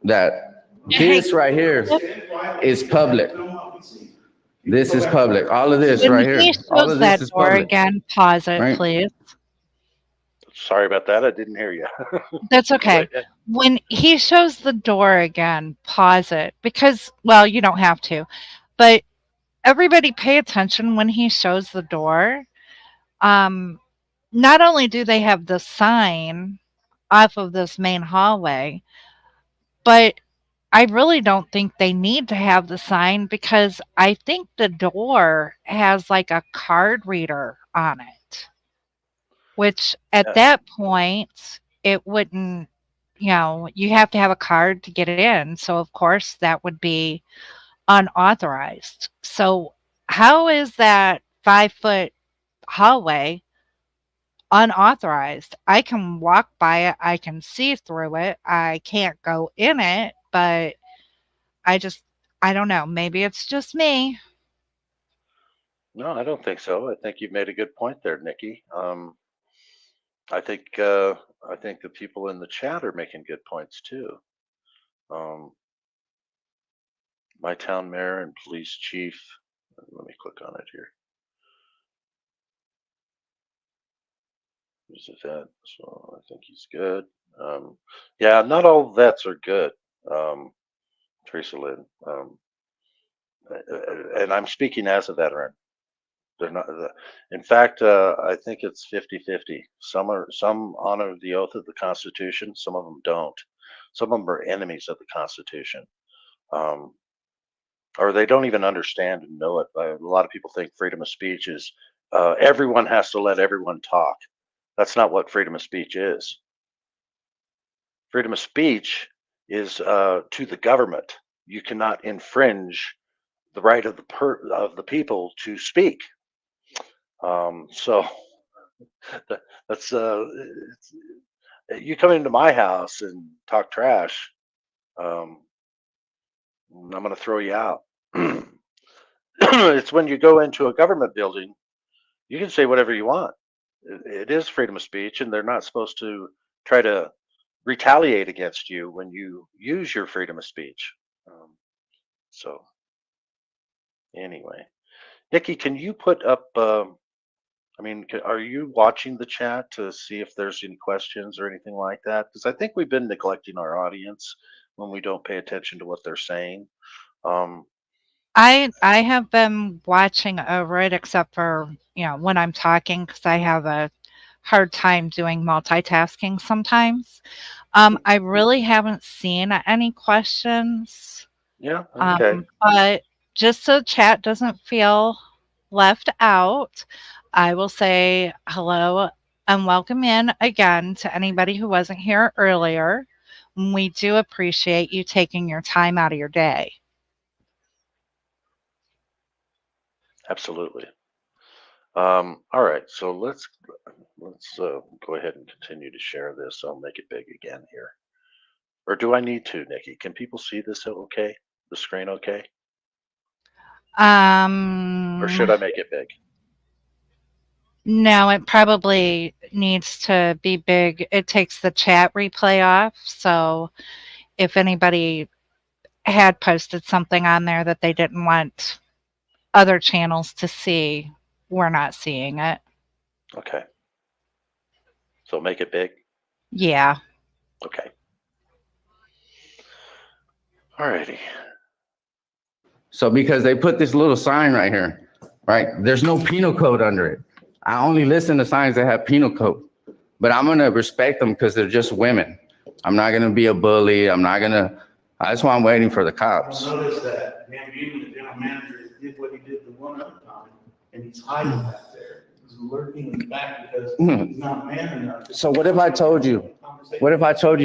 that this right here is public. This is public. All of this right here. When he All shows of that this is door public. again, pause it, Right. please. Sorry about that. I didn't hear you. That's okay. When he shows the door again, pause it because, well, you don't have to, but everybody pay attention when he shows the door. Not only do they have the sign off of this main hallway, but I really don't think they need to have the sign because I think the door has like a card reader on it, which at that point, it wouldn't, you have to have a card to get it in. So, of course, that would be unauthorized. So, how is that 5-foot hallway unauthorized? I can walk by it, I can see through it, I can't go in it, but I don't know. Maybe it's just me. No, I don't think so. I think you've made a good point there, Nikki. I think the people in the chat are making good points too. My town mayor and police chief. Let me click on it here. Is it that? So I think he's good. Yeah, not all vets are good. Teresa Lynn. And I'm speaking as a veteran. They're not. In fact, I think it's 50-50. Some honor the oath of the Constitution. Some of them don't. Some of them are enemies of the Constitution, or they don't even understand and know it. A lot of people think freedom of speech is everyone has to let everyone talk. That's not what freedom of speech is. Freedom of speech is to the government. You cannot infringe the right of the people to speak. So that's you come into my house and talk trash, I'm going to throw you out. It's when you go into a government building, you can say whatever you want. It is freedom of speech, and they're not supposed to try to retaliate against you when you use your freedom of speech. So anyway, Nikki, can you put up, are you watching the chat to see if there's any questions or anything like that? Because I think we've been neglecting our audience when we don't pay attention to what they're saying. I have been watching over it, except for, when I'm talking, because I have a hard time doing multitasking sometimes. I really haven't seen any questions. Yeah, okay. But just so chat doesn't feel left out, I will say hello and welcome in again to anybody who wasn't here earlier. We do appreciate you taking your time out of your day. Absolutely. All right, so let's go ahead and continue to share this. I'll make it big again here. Or do I need to, Nikki? Can people see this okay? The screen okay? Or should I make it big? No, it probably needs to be big. It takes the chat replay off. So if anybody had posted something on there that they didn't want other channels to see, we're not seeing it. Okay. So make it big? Yeah. Okay. All righty. So because they put this little sign right here, right? There's no penal code under it. I only listen to signs that have penal code, but I'm gonna respect them because they're just women. I'm not gonna be a bully. That's why I'm waiting for the cops. You'll notice that Van Buren, the general manager, did what he did the one other time, and he's hiding back there. He's lurking in the back because he's not man enough. So what if I told you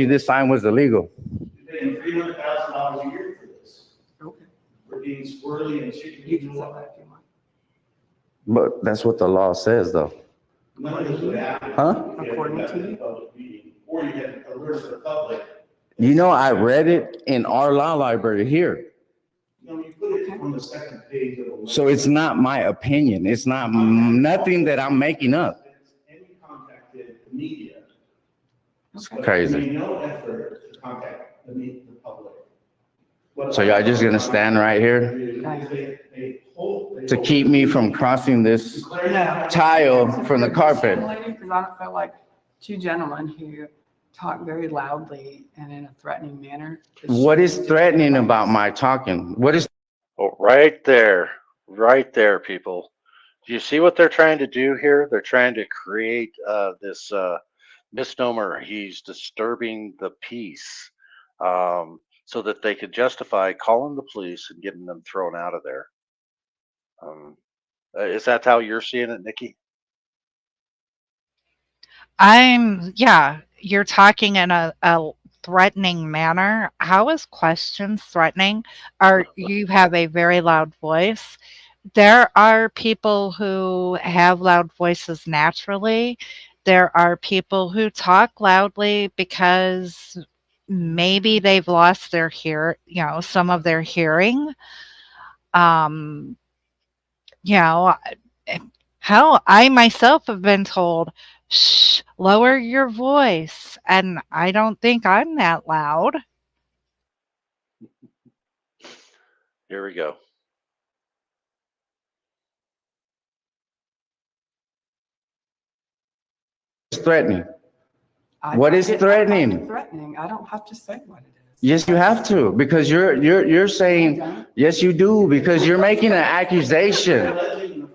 this sign was illegal? You're paying $300,000 a year for this. Okay. For being squirrely and chicken. You can sell that if you want. But that's what the law says, though. Huh? According to you. Or you can alert the public. You know, I read it in our law library here. You know, you put it on the second page of the. So it's not my opinion. It's not nothing that I'm making up. Any contacted media. It's crazy. Made no effort to contact the public. So y'all just gonna stand right here to keep me from crossing this tile from the carpet? Because I don't feel like two gentlemen who talk very loudly and in a threatening manner. What is threatening about my talking? What is? Oh, right there, people. Do you see what they're trying to do here? They're trying to create this misnomer. He's disturbing the peace, so that they could justify calling the police and getting them thrown out of there. Is that how you're seeing it, Nikki? Yeah, you're talking in a threatening manner. How is questions threatening? You have a very loud voice. There are people who have loud voices naturally. There are people who talk loudly because maybe they've lost their some of their hearing. How I myself have been told, shh, lower your voice. And I don't think I'm that loud. Here we go. It's threatening. What is threatening? Threatening. I don't have to say what it is. Yes, you have to, because you're saying, yes, you do, because you're making an accusation.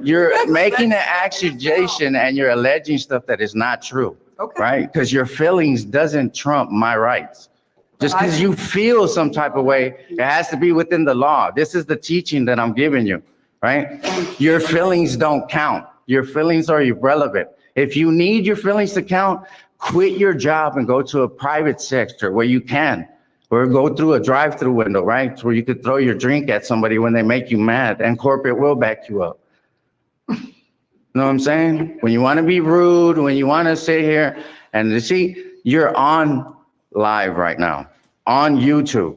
You're making an accusation and you're alleging stuff that is not true, right? Because your feelings doesn't trump my rights. Just because you feel some type of way, it has to be within the law. This is the teaching that I'm giving you, right? Your feelings don't count. Your feelings are irrelevant. If you need your feelings to count, quit your job and go to a private sector where you can, or go through a drive-through window, right? Where you could throw your drink at somebody when they make you mad, and corporate will back you up. Know what I'm saying? When you want to be rude, when you want to sit here and see, you're on live right now on YouTube.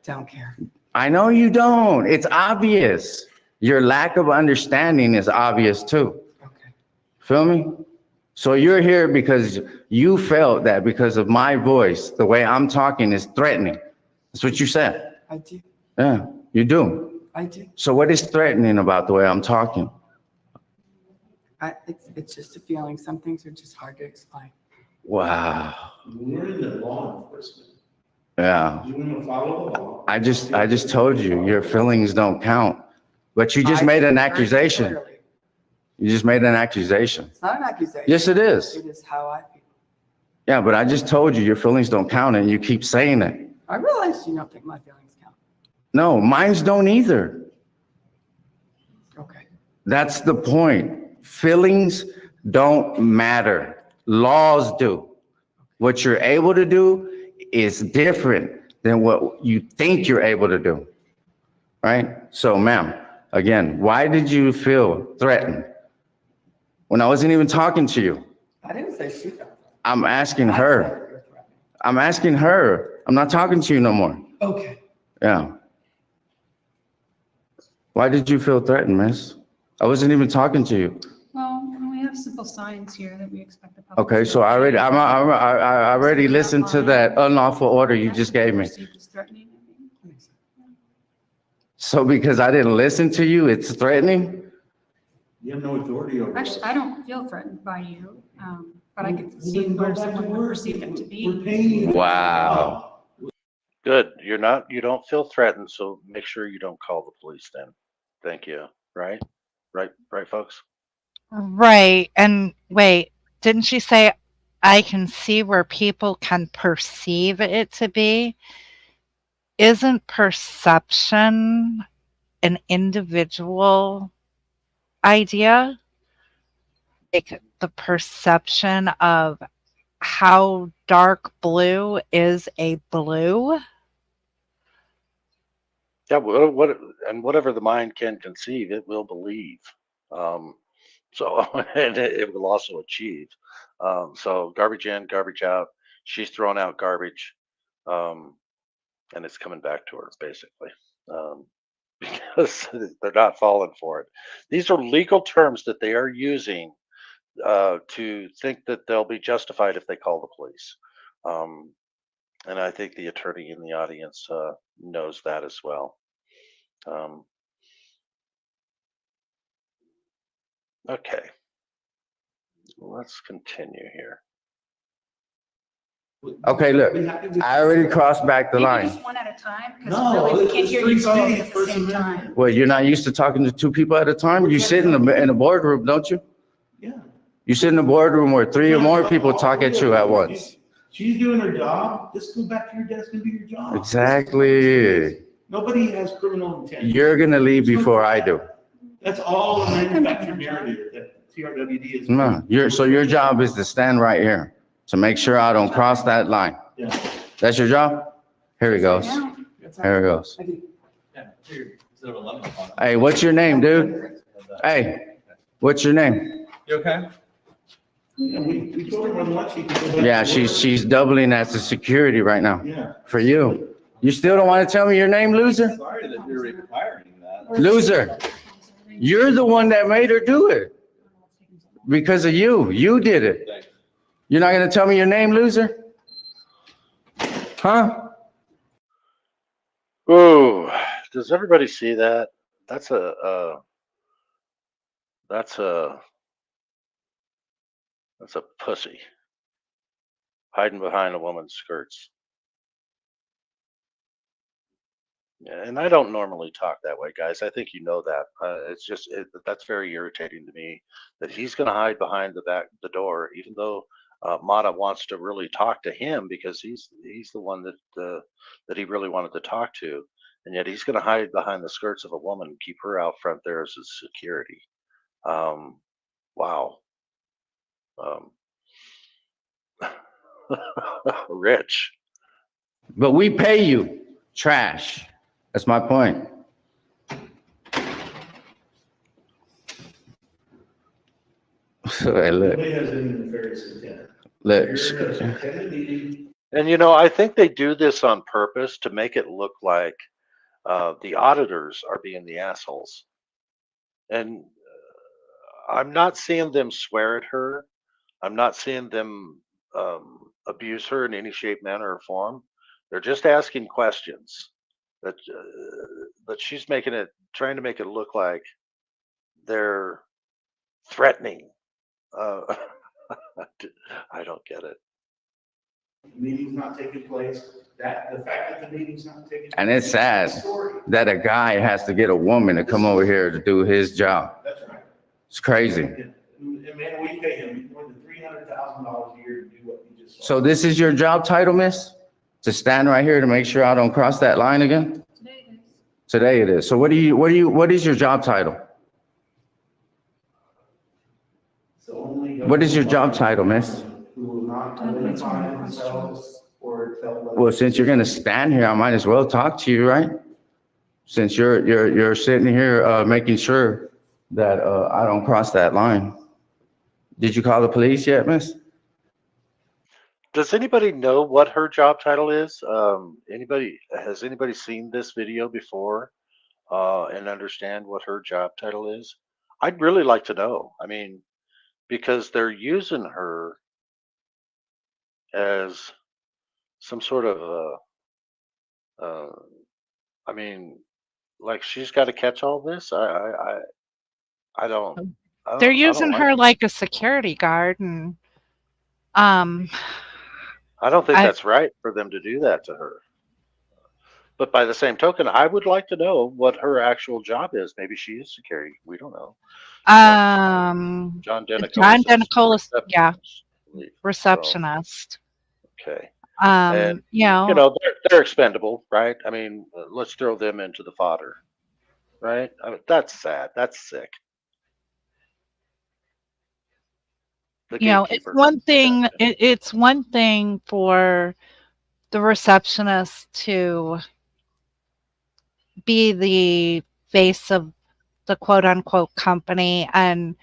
Don't care. I know you don't. It's obvious. Your lack of understanding is obvious too. Okay. Feel me? So you're here because you felt that because of my voice, the way I'm talking is threatening. That's what you said. I do. Yeah, you do. I do. So what is threatening about the way I'm talking? It's just a feeling. Some things are just hard to explain. Wow. We're in the law enforcement. Yeah. You want to follow the law. I just told you your feelings don't count, but you just made an accusation. You just made an accusation. It's not an accusation. Yes, it is. It is how I feel. Yeah, but I just told you your feelings don't count and you keep saying it. I realize you don't think my feelings count. No, mine's don't either. Okay. That's the point. Feelings don't matter. Laws do. What you're able to do is different than what you think you're able to do. Right? So, ma'am, Again, why did you feel threatened when I wasn't even talking to you? I didn't say she felt. I'm asking I said her. you're threatening. I'm asking her. I'm not talking to you no more. Okay. Yeah. Why did you feel threatened, miss? I wasn't even talking to you. Well, we have simple signs here that we expect the public. Okay, so I already listened to that unlawful order you just gave me. Perceived as threatening, I think. So because I didn't listen to you, it's threatening? You have no authority over us. Actually, I don't feel threatened by you, but I could see where someone would perceive it to We're be. paying you. Wow. Good. You don't feel threatened, so make sure you don't call the police then. Thank you. Right, folks? Right. And wait, didn't she say I can see where people can perceive it to be? Isn't perception an individual idea? Like the perception of how dark blue is a blue? Yeah, and whatever the mind can conceive, it will believe. So, and it will also achieve. So garbage in, garbage out. She's throwing out garbage, and it's coming back to her basically, because they're not falling for it. These are legal terms that they are using to think that they'll be justified if they call the police. And I think the attorney in the audience knows that as well. Okay, let's continue here. Okay, look, I already crossed back the Maybe line. just one at a time, No, because really we can't it's hear you free both speech, at the First same Amendment. time. Well, you're not used to talking to two people at a time? You sit in the boardroom, don't you? Yeah. You sit in the boardroom where three or more people talk at you at once. She's doing her job. Just go back to your desk and do your job. Exactly. Nobody has criminal intent. You're gonna leave before I do. That's all a manufactured narrative that TRWD is. No, your job is to stand right here to make sure I don't cross that line. Yeah. That's your job? Here he goes. Yeah. Here he goes. I do. Hey, what's your name, dude? Hey, what's your name? You okay? Yeah, we told her once she could go back Yeah, to work. she's doubling as a security right now Yeah. for you. You still don't want to tell me your name, loser? Sorry that you're requiring that. Loser. You're the one that made her do it. Because of you. You did it. You're not going to tell me your name, loser? Huh? Ooh, does everybody see that? That's a pussy hiding behind a woman's skirts. Yeah, and I don't normally talk that way, guys. I think you know that. It's just that's very irritating to me that he's going to hide behind the door, even though Mata wants to really talk to him because he's the one that he really wanted to talk to, and yet he's going to hide behind the skirts of a woman and keep her out front there as his security. Wow. Rich. But we pay you. Trash. That's my point. Hey, look. Nobody has any nefarious intent. Look. You're in a attended meeting. And I think they do this on purpose to make it look like the auditors are being the assholes. And I'm not seeing them swear at her. I'm not seeing them abuse her in any shape, manner, or form. They're just asking questions that she's trying to make it look like they're threatening. I don't get it. Meeting's not taking place. The fact that the meeting's not taking place. And it's sad that a guy has to get a woman to come over here to do his job. That's right. It's crazy. And man, we pay him more than $300,000 a year to do what you just saw. So this is your job title, miss? To stand right here to make sure I don't cross that line again? Today it is. So what is your job title? What is your job title, miss? Who will not identify themselves or tell. Well, since you're gonna stand here, I might as well talk to you, right? Since you're sitting here, making sure that, I don't cross that line. Did you call the police yet, miss? Does anybody know what her job title is? Has anybody seen this video before and understand what her job title is? I'd really like to know. I mean, because they're using her as some sort of I mean, like she's got to catch all this. I don't. They're I don't using like her it. like a security guard, and um, I don't think I that's right for them to do that to her. But by the same token, I would like to know what her actual job is. Maybe she is security. We don't know. um, John John Denicola says Denicola, yeah, receptionist, I believe. So, receptionist. okay. And, You know, they're expendable, right? I mean, let's throw them into the fodder, right? I mean, that's sad. That's sick. The you know, it's gatekeeper. one thing. It's one thing for the receptionist to be the face of the quote unquote company and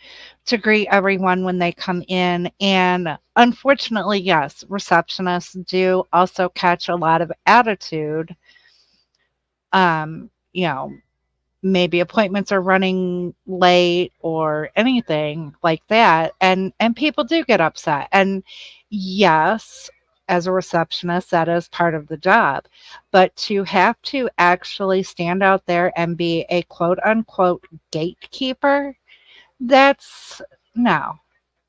to greet everyone when they come in. And unfortunately, yes, receptionists do also catch a lot of attitude. You know, maybe appointments are running late or anything like that. And people do get upset. And yes, as a receptionist, that is part of the job. But to have to actually stand out there and be a quote unquote gatekeeper, that's no.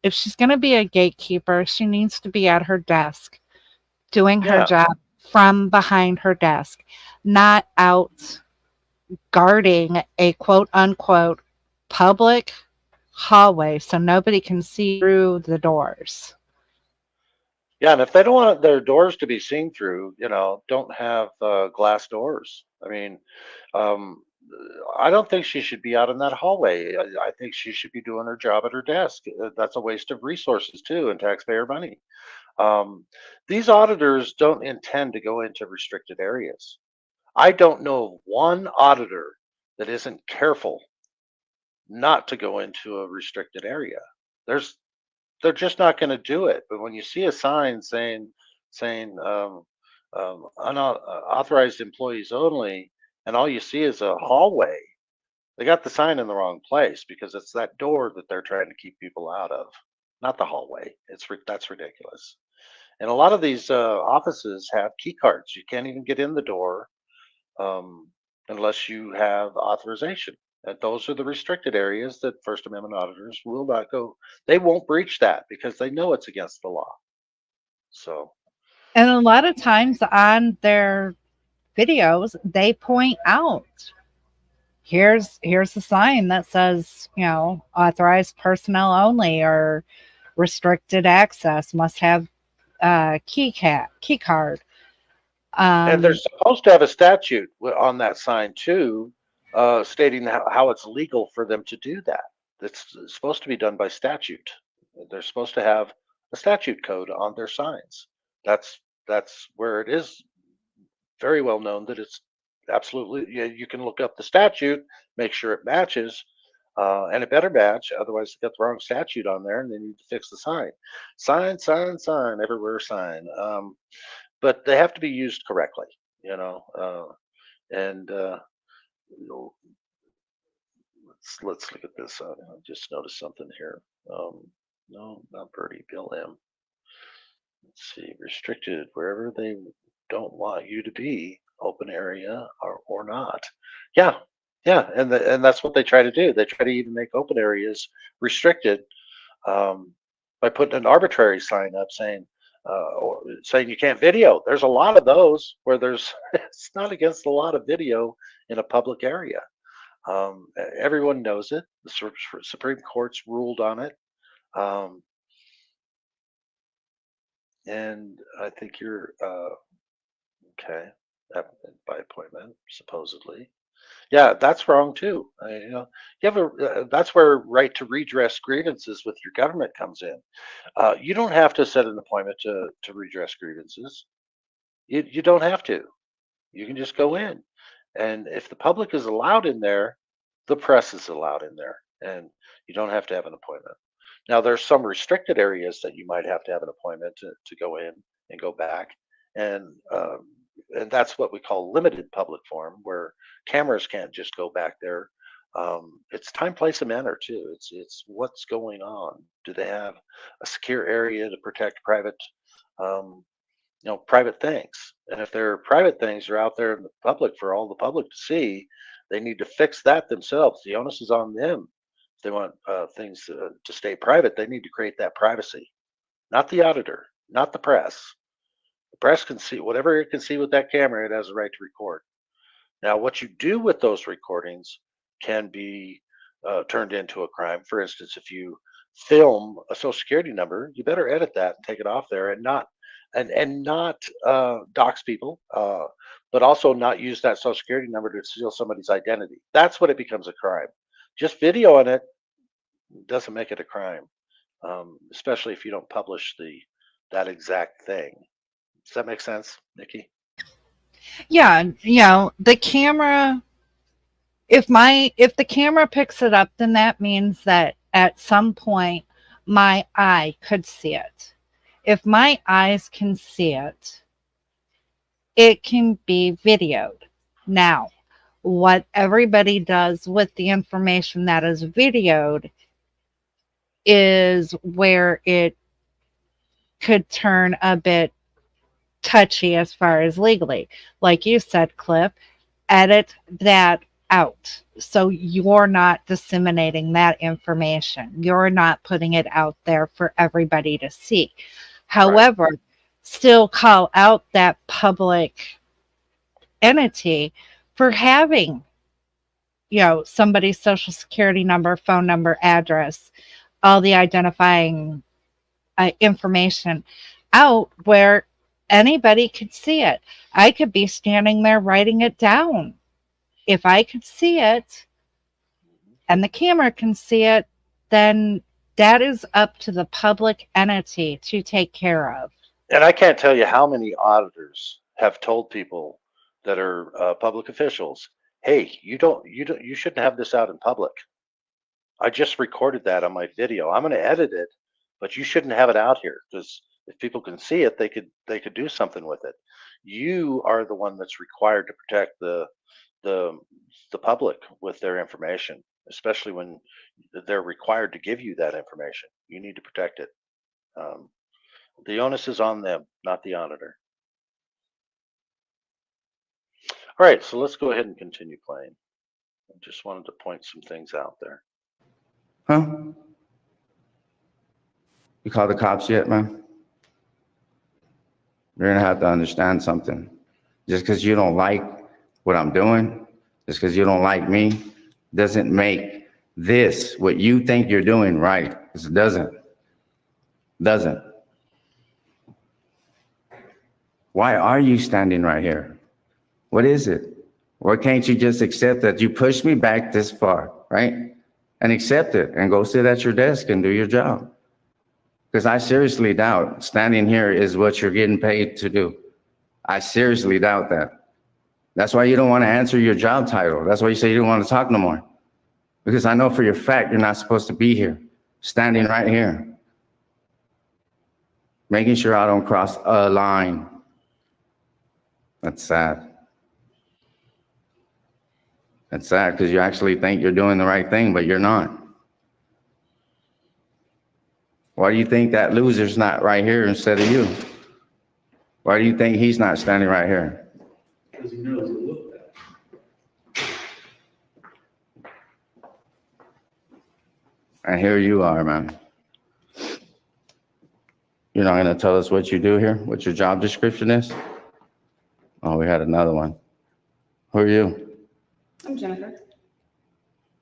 If she's going to be a gatekeeper, she needs to be at her desk doing her Yeah. job from behind her desk, not out guarding a quote unquote public hallway so nobody can see through the doors. Yeah, and if they don't want their doors to be seen through, don't have glass doors. I mean, um, I don't think she should be out in that hallway. I think she should be doing her job at her desk. That's a waste of resources too and taxpayer money. Um, these auditors don't intend to go into restricted areas. I don't know of one auditor that isn't careful not to go into a restricted area. They're just not going to do it. But when you see a sign saying unauthorized employees only, and all you see is a hallway, they got the sign in the wrong place because it's that door that they're trying to keep people out of, not the hallway. That's ridiculous. And a lot of these offices have key cards. You can't even get in the door unless you have authorization. And those are the restricted areas that First Amendment auditors will not go. They won't breach that because they know it's against the law. So, And a lot of times on their videos, they point out here's the sign that says, authorized personnel only or restricted access, must have key card. and they're supposed to have a statute on that sign too, stating how it's legal for them to do that. It's supposed to be done by statute. They're supposed to have a statute code on their signs. That's where it is very well known that it's absolutely. You can look up the statute, make sure it matches, and it better match. Otherwise, they got the wrong statute on there, and they need to fix the sign. Sign everywhere. Sign. But they have to be used correctly. And let's look at this. I just noticed something here. No, not Birdie. Bill M. Let's see. Restricted wherever they don't want you to be, open area or not. Yeah, and that's what they try to do. They try to even make open areas restricted by putting an arbitrary sign up saying or saying you can't video. There's a lot of those where it's not against the law to video in a public area. Everyone knows it. The Supreme Court's ruled on it. And I think you're okay by appointment, supposedly. Yeah, that's wrong too. You have that's where right to redress grievances with your government comes in. You don't have to set an appointment to redress grievances. You don't have to. You can just go in. And if the public is allowed in there, the press is allowed in there, and you don't have to have an appointment. Now, there's some restricted areas that you might have to have an appointment to go in and go back, and that's what we call limited public forum, where cameras can't just go back there. It's time, place, and manner too. It's what's going on. Do they have a secure area to protect private, private things? And if their private things are out there in the public for all the public to see, they need to fix that themselves. The onus is on them. If they want things to stay private, they need to create that privacy, not the auditor, not the press. The press can see whatever it can see with that camera. It has a right to record. Now, what you do with those recordings can be turned into a crime. For instance, if you film a social security number, you better edit that and take it off there, and not dox people, but also not use that social security number to steal somebody's identity. That's when it becomes a crime. Just videoing it doesn't make it a crime, especially if you don't publish that exact thing. Does that make sense, Nikki? Yeah, the camera, if the camera picks it up, then that means that at some point my eye could see it. If my eyes can see it, it can be videoed. Now, what everybody does with the information that is videoed is where it could turn a bit touchy as far as legally. Like you said, Cliff, edit that out. So you're not disseminating that information. You're not putting it out there for everybody to see. However, still call out that public entity for having, somebody's social security number, phone number, address, all the identifying information out where anybody could see it. I could be standing there writing it down. If I could see it and the camera can see it, then that is up to the public entity to take care of. And I can't tell you how many auditors have told people that are public officials, "Hey, you shouldn't have this out in public. I just recorded that on my video. I'm going to edit it, but you shouldn't have it out here, because if people can see it, they could do something with it." You are the one that's required to protect the public with their information, especially when they're required to give you that information. You need to protect it. The onus is on them, not the auditor. All right, so let's go ahead and continue playing. I just wanted to point some things out there. Huh? You called the cops yet, man? You're gonna have to understand something. Just because you don't like what I'm doing, just because you don't like me, doesn't make this, what you think you're doing, right. It doesn't. Why are you standing right here? What is it? Why can't you just accept that you pushed me back this far, right? And accept it and go sit at your desk and do your job. Because I seriously doubt standing here is what you're getting paid to do. I seriously doubt that. That's why you don't want to answer your job title. That's why you say you don't want to talk no more. Because I know for your fact you're not supposed to be here, standing right here, making sure I don't cross a line. That's sad. That's sad because you actually think you're doing the right thing, but you're not. Why do you think that loser's not right here instead of you? Why do you think he's not standing right here? Because he knows he'll look bad. And here you are, man. You're not going to tell us what you do here, what your job description is? Oh, we had another one. Who are you? I'm Jennifer.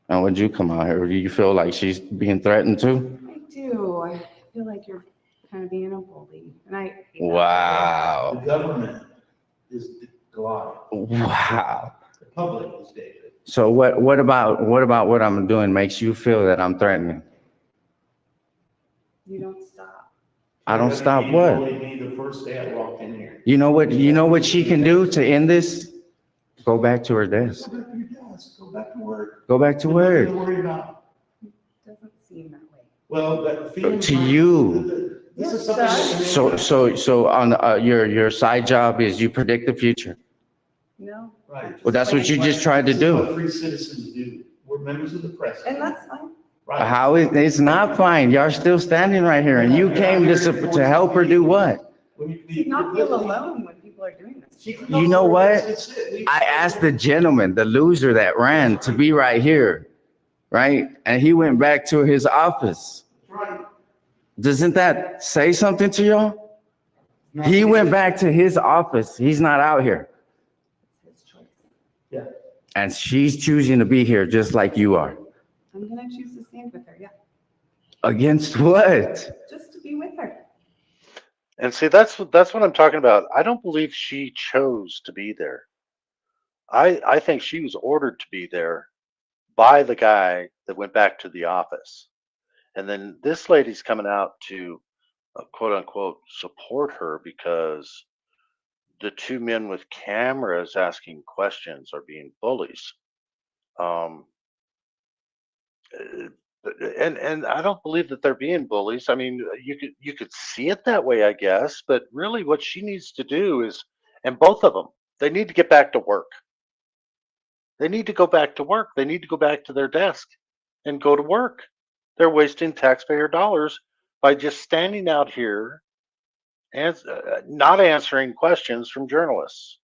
And when you come out here, do you feel like she's being threatened too? I do. I feel like you're kind of being a bully. And Wow. The government is Goliath. Wow. The public is David. So what about what I'm doing makes you feel that I'm threatening? You don't stop. I don't stop You what? bullied me the first day I walked in here. You know what she can do to end this? Go back to her desk. Go back to your desk, go back to work. Go back to There's nothing work. to worry about. Doesn't seem that way. Well, that feeling. To you. This is something. that- So on your side job is you predict the future. No, Right. Well, that's what you just tried to This is what do. free citizens do. We're members of the press. and that's fine. Right. How is, it's not fine. Y'all still standing right here and you came to help her do what? When you- To not feel alone when people are doing this. You know what? I asked the gentleman, the loser that ran, to be right here, right? And he went back to his office. Right. Doesn't that say something to y'all? He went back to his office. He's not out here. Yeah. And she's choosing to be here just like you are. I'm gonna choose to stand with her, yeah, Against what? just to be with her. And see, that's what I'm talking about. I don't believe she chose to be there. I think she was ordered to be there by the guy that went back to the office. And then this lady's coming out to quote unquote support her because the two men with cameras asking questions are being bullies. Um, and I don't believe that they're being bullies. I mean, you could see it that way, I guess. But really, what she needs to do is, and both of them, they need to get back to work. They need to go back to work. They need to go back to their desk and go to work. They're wasting taxpayer dollars by just standing out here and not answering questions from journalists.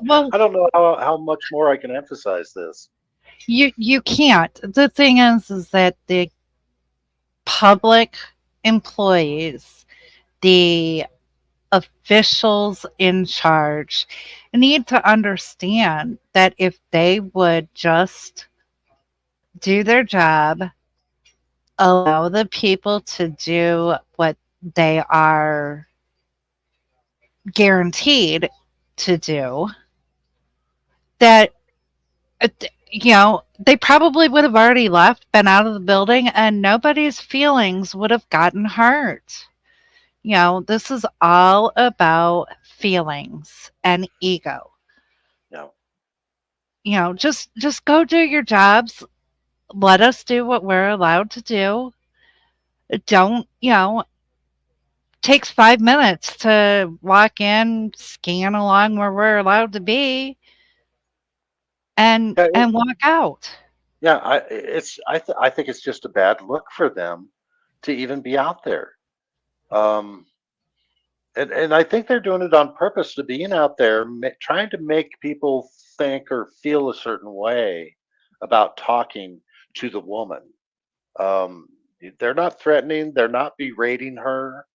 Well, I don't know how much more I can emphasize this. you can't. The thing is that the public employees, the officials in charge need to understand that if they would just do their job, allow the people to do what they are guaranteed to do, that they probably would have already left, been out of the building, and nobody's feelings would have gotten hurt. This is all about feelings and ego. No. Just go do your jobs. Let us do what we're allowed to do. Don't, takes 5 minutes to walk in, scan along where we're allowed to be, and walk out. Yeah, I think it's just a bad look for them to even be out there. And I think they're doing it on purpose, to being out there, trying to make people think or feel a certain way about talking to the woman. They're not threatening. They're not berating her.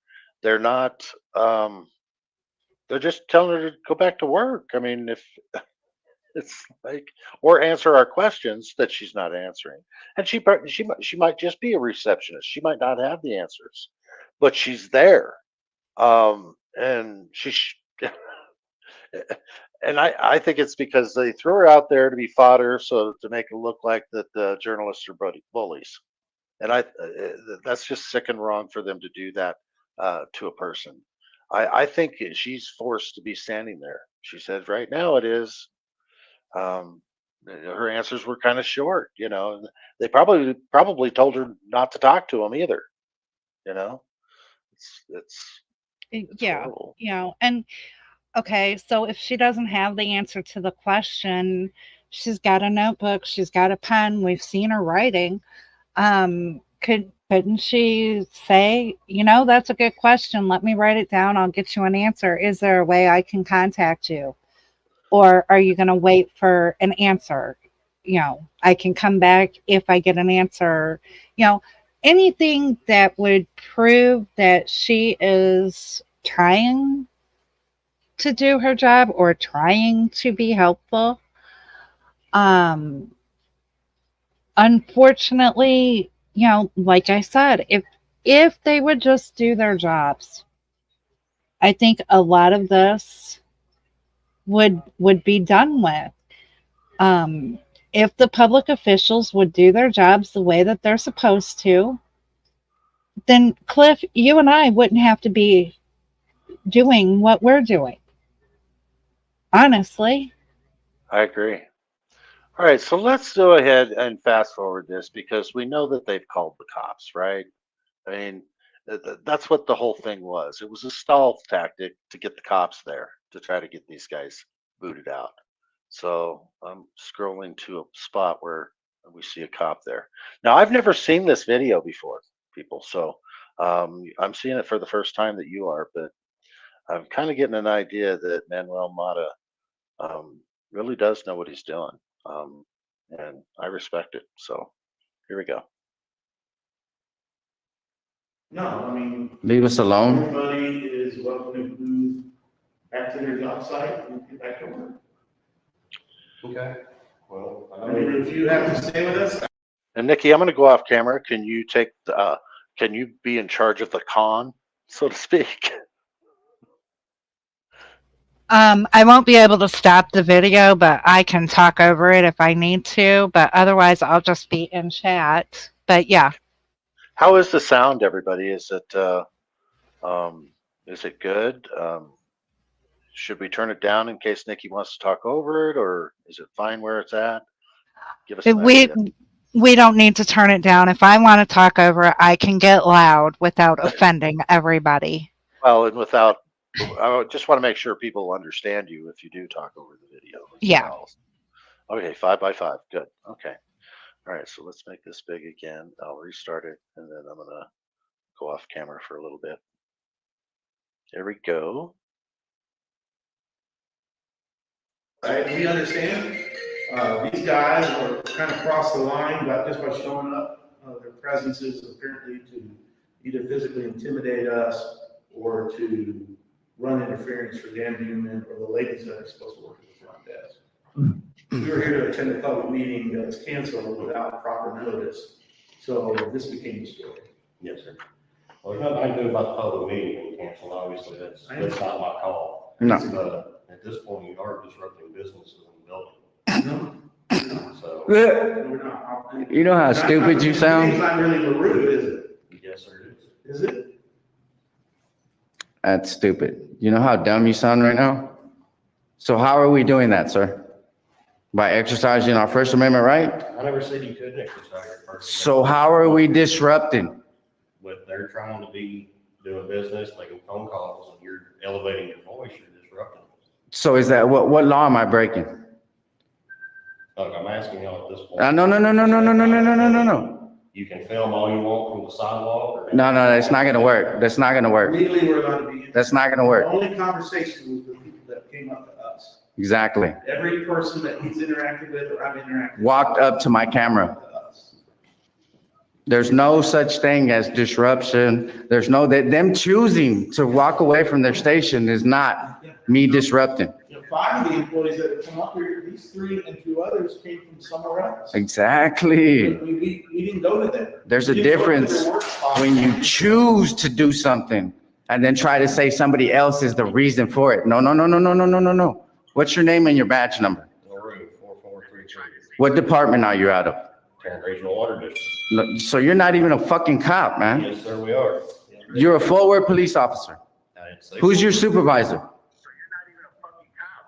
They're not. They're just telling her to go back to work. I mean, if it's like, or answer our questions that she's not answering, and she might just be a receptionist. She might not have the answers, but she's there. And and I think it's because they threw her out there to be fodder, so to make it look like that the journalists are bullies. And that's just sick and wrong for them to do that to a person. I think she's forced to be standing there. She said right now it is. Her answers were kind of short, They probably told her not to talk to him either. It's Yeah, horrible. and okay, so if she doesn't have the answer to the question, she's got a notebook, she's got a pen, we've seen her writing. Couldn't she say, that's a good question, let me write it down, I'll get you an answer. Is there a way I can contact you? Or are you going to wait for an answer? I can come back if I get an answer. Anything that would prove that she is trying to do her job or trying to be helpful. Unfortunately, like I said, if they would just do their jobs, I think a lot of this would be done with. If the public officials would do their jobs the way that they're supposed to, then Cliff, you and I wouldn't have to be doing what we're doing. honestly. I agree. All right, so let's go ahead and fast forward this because we know that they've called the cops, right? I mean, that's what the whole thing was. It was a stall tactic to get the cops there to try to get these guys booted out. So I'm scrolling to a spot where we see a cop there. Now, I've never seen this video before, people. So I'm seeing it for the first time that you are, but I'm kind of getting an idea that Manuel Mata really does know what he's doing. And I respect it. So here we go. No, I mean. Leave us alone. Everybody is welcome to move back to their job site and get back to work. Okay, well. I mean, if you have to stay with us. And Nikki, I'm going to go off camera. Can you take can you be in charge of the con, so to speak? I won't be able to stop the video, but I can talk over it if I need to, but otherwise I'll just be in chat. But yeah. How is the sound, everybody? Is it good? Should we turn it down in case Nikki wants to talk over it, or is it fine where it's at? Give us an idea. We don't need to turn it down. If I want to talk over it, I can get loud without offending everybody. Well, and without, I just want to make sure people understand you if you do talk over the video. Yeah. Okay, 5 by 5. Good. Okay. All right, so let's make this big again. I'll restart it, and then I'm going to go off camera for a little bit. There we go. Right, we understand. These guys are kind of crossed the line, but just by showing up, their presence is apparently to either physically intimidate us or to run interference for Dan Newman or the ladies that are supposed to work at the front desk. We were here to attend a public meeting that was canceled without proper notice, so this became the story. Yes, sir. Well, there's nothing I can do about the public meeting being canceled, obviously, that's not my call. No. But at this point, you are disrupting businesses in the building. So. We're not. You know how stupid you sound? It's not really LaRue, is it? Yes, sir, it is. Is it? That's stupid. You know how dumb you sound right now? So how are we doing that, sir? By exercising our First Amendment right? I never said you couldn't exercise your First Amendment. So how are we disrupting? But they're trying to be doing business, making phone calls, and you're elevating your voice, you're disrupting. So is that, what law am I breaking? Look, I'm asking y'all at this point. No. You can film all you want from the sidewalk. No, that's not gonna work. That's not gonna work. Legally, we're allowed to be. That's not gonna work. The only conversation was the people that came up to us. Exactly. Every person that he's interacted with or I've interacted with. Walked up to my camera. There's no such thing as disruption. There's no, them choosing to walk away from their station is not me disrupting. You know, 5 of the employees that have come up here, these 3 and 2 others came from somewhere else. Exactly. We didn't go to them. There's a We didn't go to difference their work spot. when you choose to do something and then try to say somebody else is the reason for it. No. What's your name and your badge number? LaRue, 4433. What department are you out of? Tarrant Regional Water District. Look, so you're not even a fucking cop, man. Yes, sir, we are. You're a Fort Worth police officer. I didn't say Who's your supervisor?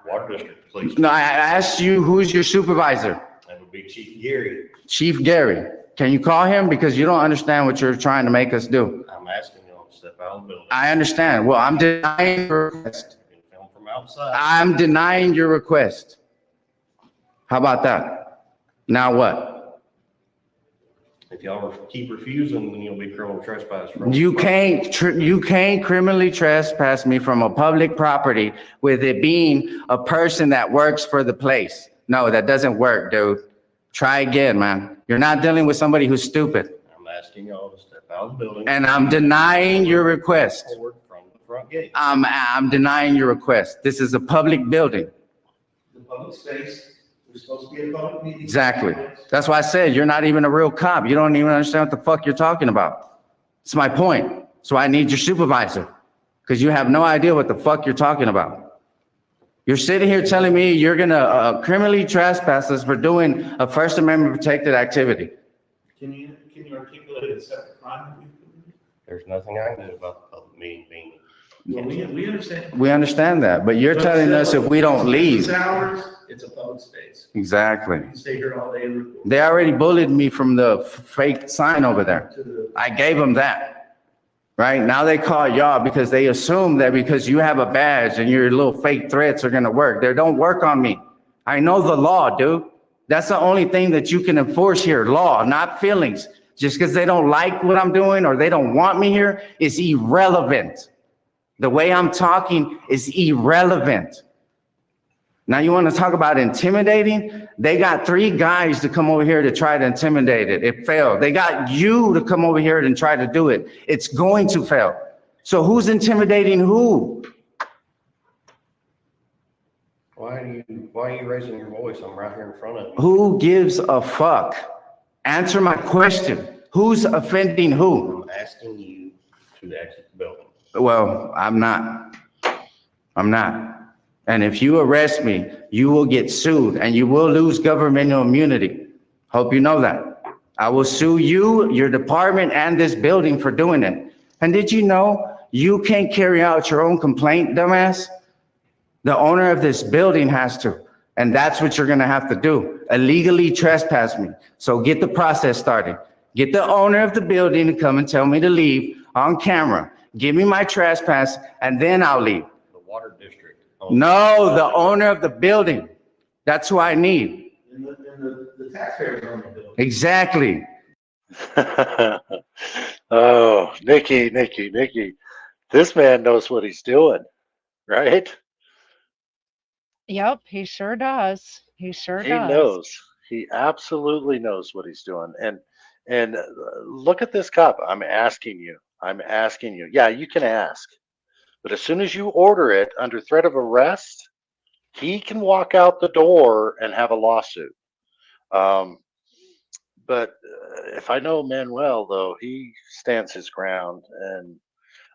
Water District Police. No, I asked you, who's your supervisor? That would be Chief Gary. Chief Gary. Can you call him? Because you don't understand what you're trying to make us do. I'm asking y'all to step out of the building. I understand. Well, I'm denying your request. You can film from outside. I'm denying your request. How about that? Now what? If y'all keep refusing, then you'll be criminal trespass. You can't criminally trespass me from a public property with it being a person that works for the place. No, that doesn't work, dude. Try again, man. You're not dealing with somebody who's stupid. I'm asking y'all to step out of the building. And I'm denying your request. Forward from the front gate. I'm denying your request. This is a public building. The public space, we're supposed to be a public meeting. Exactly. That's why I said you're not even a real cop. You don't even understand what the fuck you're talking about. It's my point. So I need your supervisor because you have no idea what the fuck you're talking about. You're sitting here telling me you're gonna criminally trespass us for doing a First Amendment protected activity. Can you articulate a separate crime that we've committed? There's nothing I can do about the public meeting being Well, we understand. We understand that, but you're telling us if we don't leave. Business hours, it's a public space. Exactly. You can stay here all day and record. They already bullied me from the fake sign over there. I gave them that. Right? Now they call y'all because they assume that because you have a badge and your little fake threats are gonna work. They don't work on me. I know the law, dude. That's the only thing that you can enforce here, law, not feelings. Just because they don't like what I'm doing or they don't want me here is irrelevant. The way I'm talking is irrelevant. Now you want to talk about intimidating? They got 3 guys to come over here to try to intimidate it. It failed. They got you to come over here and try to do it. It's going to fail. So who's intimidating who? Why are you raising your voice? I'm right here in front of you. Who gives a fuck? Answer my question. Who's offending who? I'm asking you to exit the building. Well, I'm not. I'm not. And if you arrest me, you will get sued and you will lose governmental immunity. Hope you know that. I will sue you, your department, and this building for doing it. And did you know you can't carry out your own complaint, dumbass? The owner of this building has to. And that's what you're gonna have to do. Illegally trespass me. So get the process started. Get the owner of the building to come and tell me to leave on camera. Give me my trespass and then I'll leave. The water district. No, the owner of the building. That's who I need. And the taxpayers own the building. Exactly. Oh, Nikki. This man knows what he's doing, right? Yep, he sure does. He sure He does. knows. He absolutely knows what he's doing. And look at this cop. I'm asking you. Yeah, you can ask. But as soon as you order it under threat of arrest, he can walk out the door and have a lawsuit. But if I know Manuel, though, he stands his ground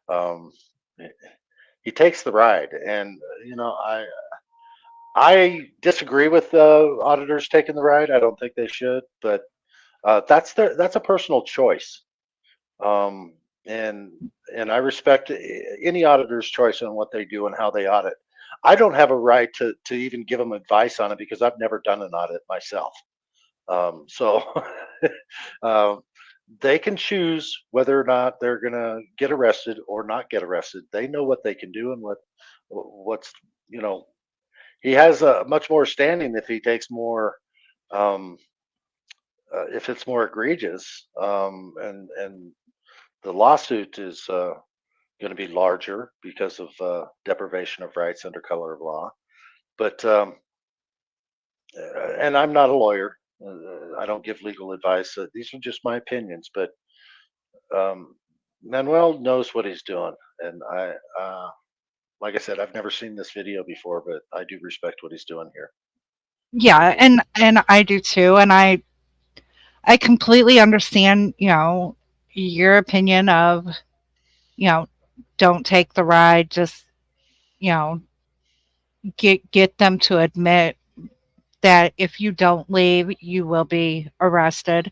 and he takes the ride. And, you know, I disagree with auditors taking the ride. I don't think they should, but that's a personal choice. And I respect any auditor's choice on what they do and how they audit. I don't have a right to even give them advice on it because I've never done an audit myself. So they can choose whether or not they're going to get arrested or not get arrested. They know what they can do and what's, you know, he has a much more standing if he takes more, if it's more egregious, and the lawsuit is going to be larger because of deprivation of rights under color of law. But and I'm not a lawyer. I don't give legal advice. These are just my opinions. But Manuel knows what he's doing, and like I said, I've never seen this video before, but I do respect what he's doing here. Yeah, and I do too, and I completely understand, you know, your opinion of, you know, don't take the ride, just, you know, get them to admit that if you don't leave, you will be arrested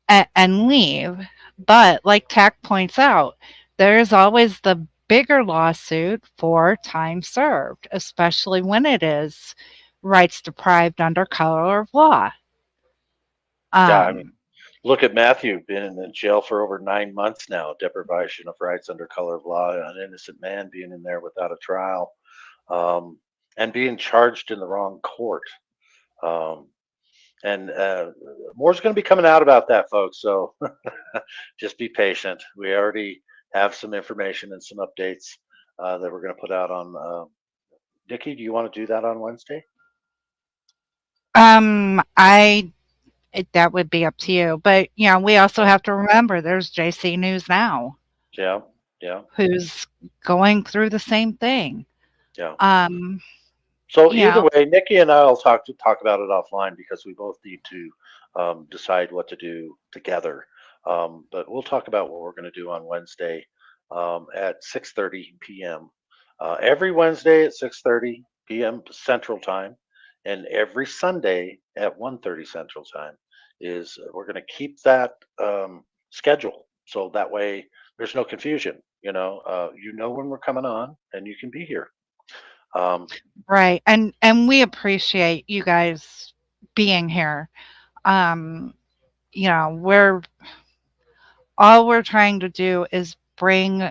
and leave. But like Tack points out, there is always the bigger lawsuit for time served, especially when it is rights deprived under color of law. Yeah, I mean, look at Matthew, been in jail for over 9 months now, deprivation of rights under color of law, an innocent man being in there without a trial, and being charged in the wrong court. And more's going to be coming out about that, folks. So just be patient. We already have some information and some updates that we're going to put out on. Nikki, do you want to do that on Wednesday? That would be up to you. But, you know, we also have to remember there's JC News Now. Yeah. Who's going through the same thing. Yeah. So either way, Nikki and I will talk about it offline because we both need to decide what to do together. But we'll talk about what we're going to do on Wednesday at 6:30 p.m. Every Wednesday at 6:30 p.m. Central Time, and every Sunday at 1:30 Central Time. We're going to keep that schedule so that way there's no confusion. you know when we're coming on, and you can be here. Right. And we appreciate you guys being here. You know, all we're trying to do is bring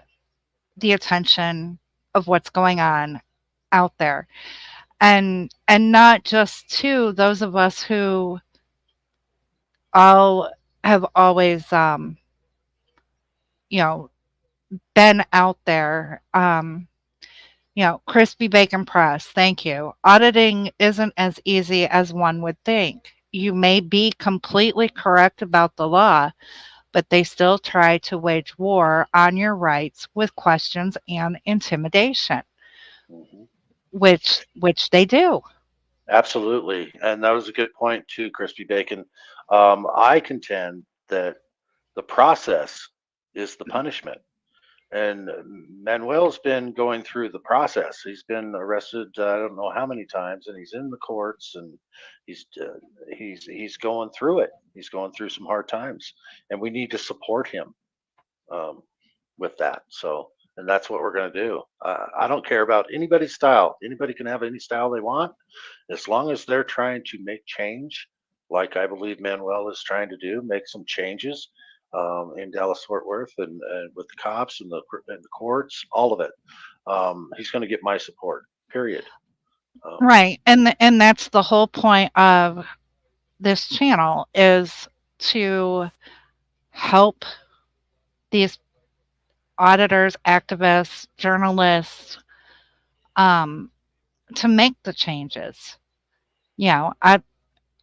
the attention of what's going on out there. And not just to those of us who all have always you know, been out there. You know, Crispy Bacon Press, thank you. Auditing isn't as easy as one would think. You may be completely correct about the law, but they still try to wage war on your rights with questions and intimidation, which they do. Absolutely. And that was a good point too, Crispy Bacon. I contend that the process is the punishment. And Manuel's been going through the process. He's been arrested, I don't know how many times, and he's in the courts, and he's going through it. He's going through some hard times, and we need to support him with that. So, and that's what we're going to do. I don't care about anybody's style. Anybody can have any style they want, as long as they're trying to make change, like I believe Manuel is trying to do, make some changes. In Dallas-Fort Worth, and with the cops and the courts, all of it. He's going to get my support, period. Right. And that's the whole point of this channel, is to help these auditors, activists, journalists, to make the changes. You know,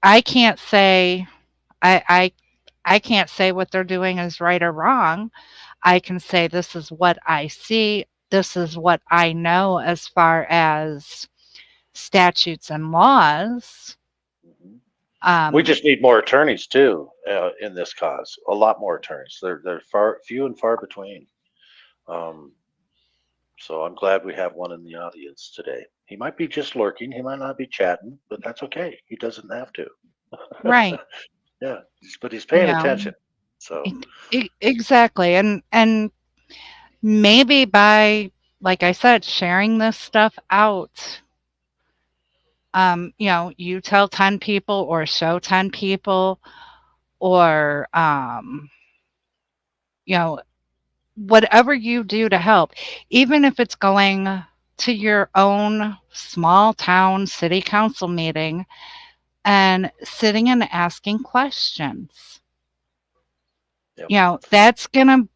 I can't say I can't say what they're doing is right or wrong. I can say this is what I see. This is what I know as far as statutes and laws. We just need more attorneys too in this cause. A lot more attorneys. They're few and far between. So I'm glad we have one in the audience today. He might be just lurking. He might not be chatting, but that's okay. He doesn't have to. Right. Yeah, but he's paying Yeah. attention. So Exactly. And maybe by, like I said, sharing this stuff out, you know, you tell 10 people or show 10 people, or you know, whatever you do to help, even if it's going to your own small town city council meeting and sitting and asking questions. Yep. You know, that's going to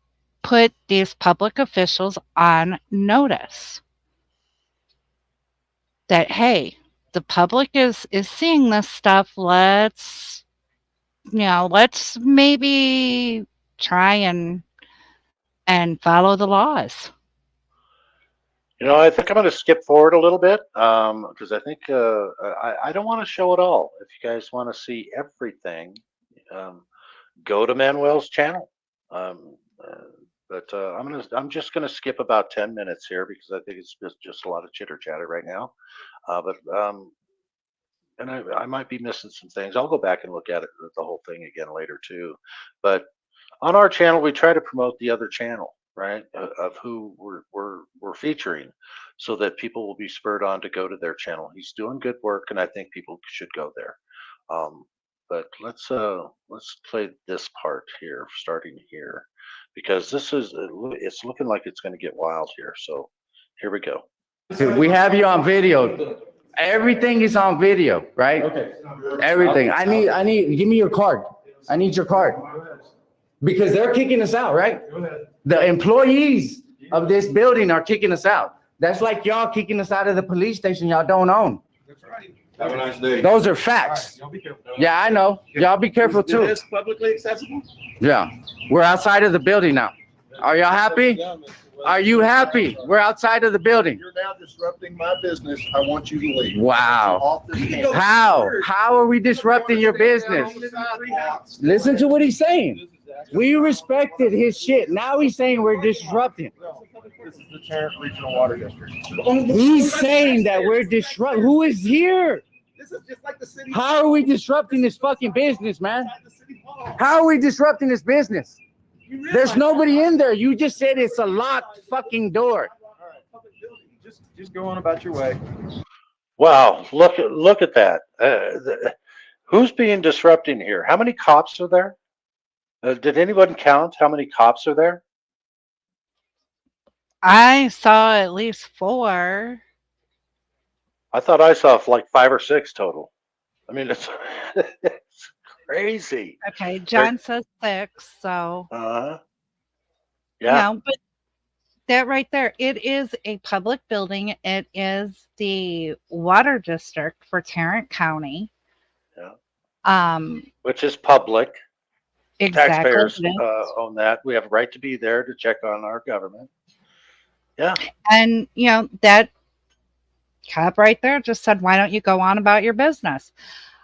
put these public officials on notice that, hey, the public is seeing this stuff. Let's maybe try and follow the laws. You know, I think I'm going to skip forward a little bit because I think I don't want to show it all. If you guys want to see everything, go to Manuel's channel. But I'm just going to skip about 10 minutes here because I think it's just a lot of chitter chatter right now. And I might be missing some things. I'll go back and look at it, the whole thing again later too. But on our channel, we try to promote the other channel, right, of who we're featuring, so that people will be spurred on to go to their channel. He's doing good work, and I think people should go there. But let's play this part here, starting here, because it's looking like it's going to get wild here. So here we go. We have you on video. Everything is on video, right? Okay. Everything. I need, give me your card. I need your card. Because they're kicking us out, right? The employees of this building are kicking us out. That's like y'all kicking us out of the police station y'all don't own. That's right. Have a nice day. Those are facts. Y'all be careful. Yeah, I know. Y'all be careful too. Is this publicly accessible? Yeah. We're outside of the building now. Are y'all happy? Are you happy? We're outside of the building. You're now disrupting my business. I want you to leave. Wow. Off this camera. How are we disrupting your business? Listen to what he's saying. We respected his shit. Now he's saying we're disrupting. This is the Tarrant Regional Water District. He's saying that we're disrupting. Who is here? This is just like the city. How are we disrupting this fucking business, man? How are we disrupting this business? There's nobody in there. You just said it's a locked fucking door. Just go on about your way. Wow, look at that. Who's being disrupting here? How many cops are there? Did anyone count how many cops are there? I saw at least 4. I thought I saw like 5 or 6 total. I mean, it's, it's crazy. Okay, John says 6, so Yeah. but that right there, it is a public building. It is the water district for Tarrant County. Yeah. Which is public. Exactly. Taxpayers own that. We have a right to be there to check on our government. Yeah. And that cop right there just said, "Why don't you go on about your business?"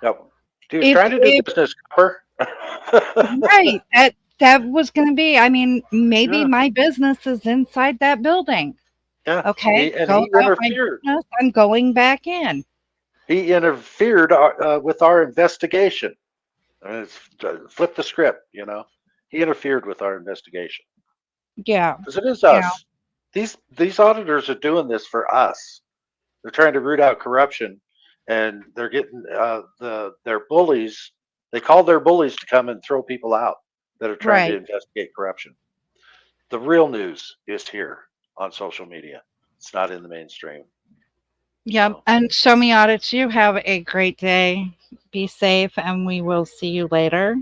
Yep. He was trying to do business cover. Right. That was going to be. I mean, maybe my business is inside that building. Yeah. Okay. He Go about my interfered. business. I'm going back in. He interfered with our investigation. Flip the script. He interfered with our investigation. Yeah. Because it is us. These auditors are doing this for us. They're trying to root out corruption, and they're getting their bullies. They call their bullies to come and throw people out that are trying to investigate corruption. The real news is here on social media. It's not in the mainstream. Yep. And Show Me Audits, you have a great day. Be safe, and we will see you later.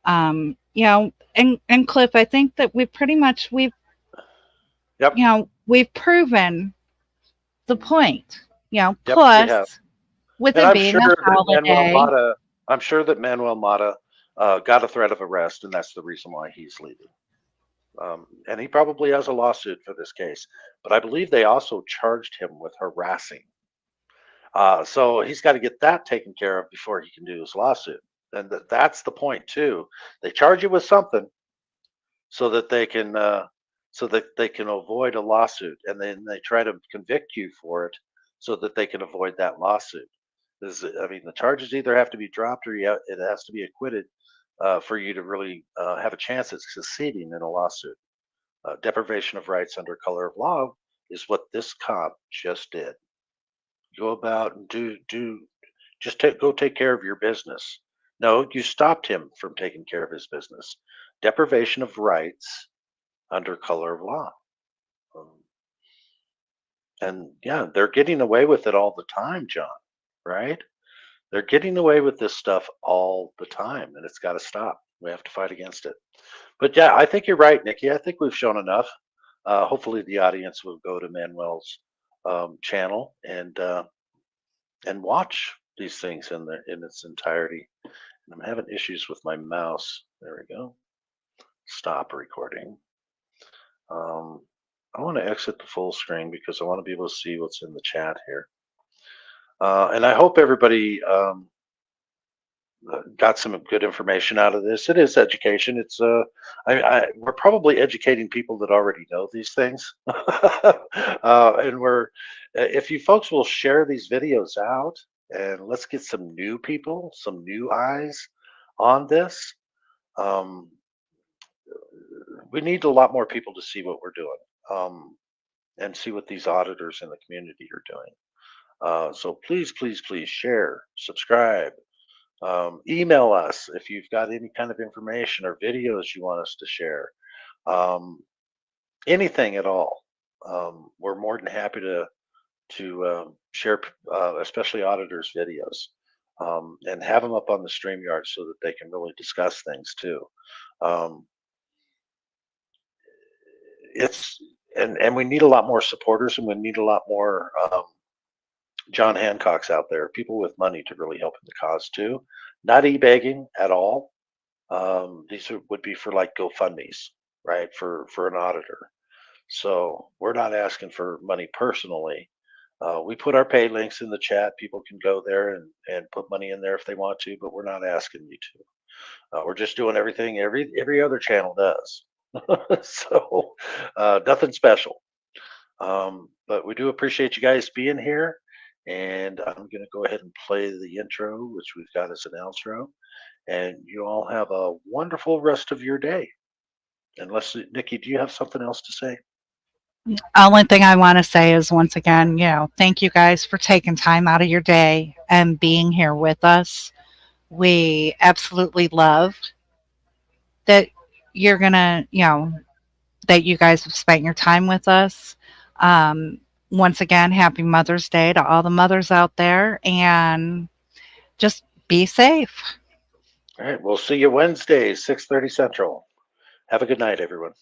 And Cliff, I think that we've proven the point. Plus, with And it I'm being sure a holiday, I'm sure that Manuel Mata got a threat of arrest, and that's the reason why he's leaving. And he probably has a lawsuit for this case, but I believe they also charged him with harassing. So he's got to get that taken care of before he can do his lawsuit. And that's the point too. They charge you with something so that they can avoid a lawsuit, and then they try to convict you for it so that they can avoid that lawsuit. The charges either have to be dropped or it has to be acquitted for you to really have a chance at succeeding in a lawsuit. Deprivation of rights under color of law is what this cop just did. Go about and go take care of your business. No, you stopped him from taking care of his business. Deprivation of rights under color of law. And yeah, they're getting away with it all the time, John, right? They're getting away with this stuff all the time, and it's got to stop. We have to fight against it. But yeah, I think you're right, Nikki. I think we've shown enough. Hopefully the audience will go to Manuel's channel and watch these things in its entirety. And I'm having issues with my mouse. There we go. Stop recording. I want to exit the full screen because I want to be able to see what's in the chat here. And I hope everybody got some good information out of this. It is education. It's we're probably educating people that already know these things. And if you folks will share these videos out, and let's get some new people, some new eyes on this. We need a lot more people to see what we're doing, and see what these auditors in the community are doing. So please, please, please share, subscribe, email us if you've got any kind of information or videos you want us to share. Anything at all. We're more than happy to share, especially auditors' videos, and have them up on the StreamYard so that they can really discuss things too. And we need a lot more supporters, and we need a lot more John Hancocks out there, people with money to really help in the cause too. Not e-begging at all. These would be for like GoFundMes, right? For an auditor. So we're not asking for money personally. We put our pay links in the chat. People can go there and put money in there if they want to, but we're not asking you to. We're just doing everything every other channel does. So nothing special. But we do appreciate you guys being here. And I'm going to go ahead and play the intro, which we've got as an outro. And you all have a wonderful rest of your day. Unless, Nikki, do you have something else to say? Only thing I want to say is once again, thank you guys for taking time out of your day and being here with us. We absolutely love that you're gonna, that you guys have spent your time with us. Once again, happy Mother's Day to all the mothers out there, and just be safe. All right, we'll see you Wednesday, 6:30 Central. Have a good night, everyone.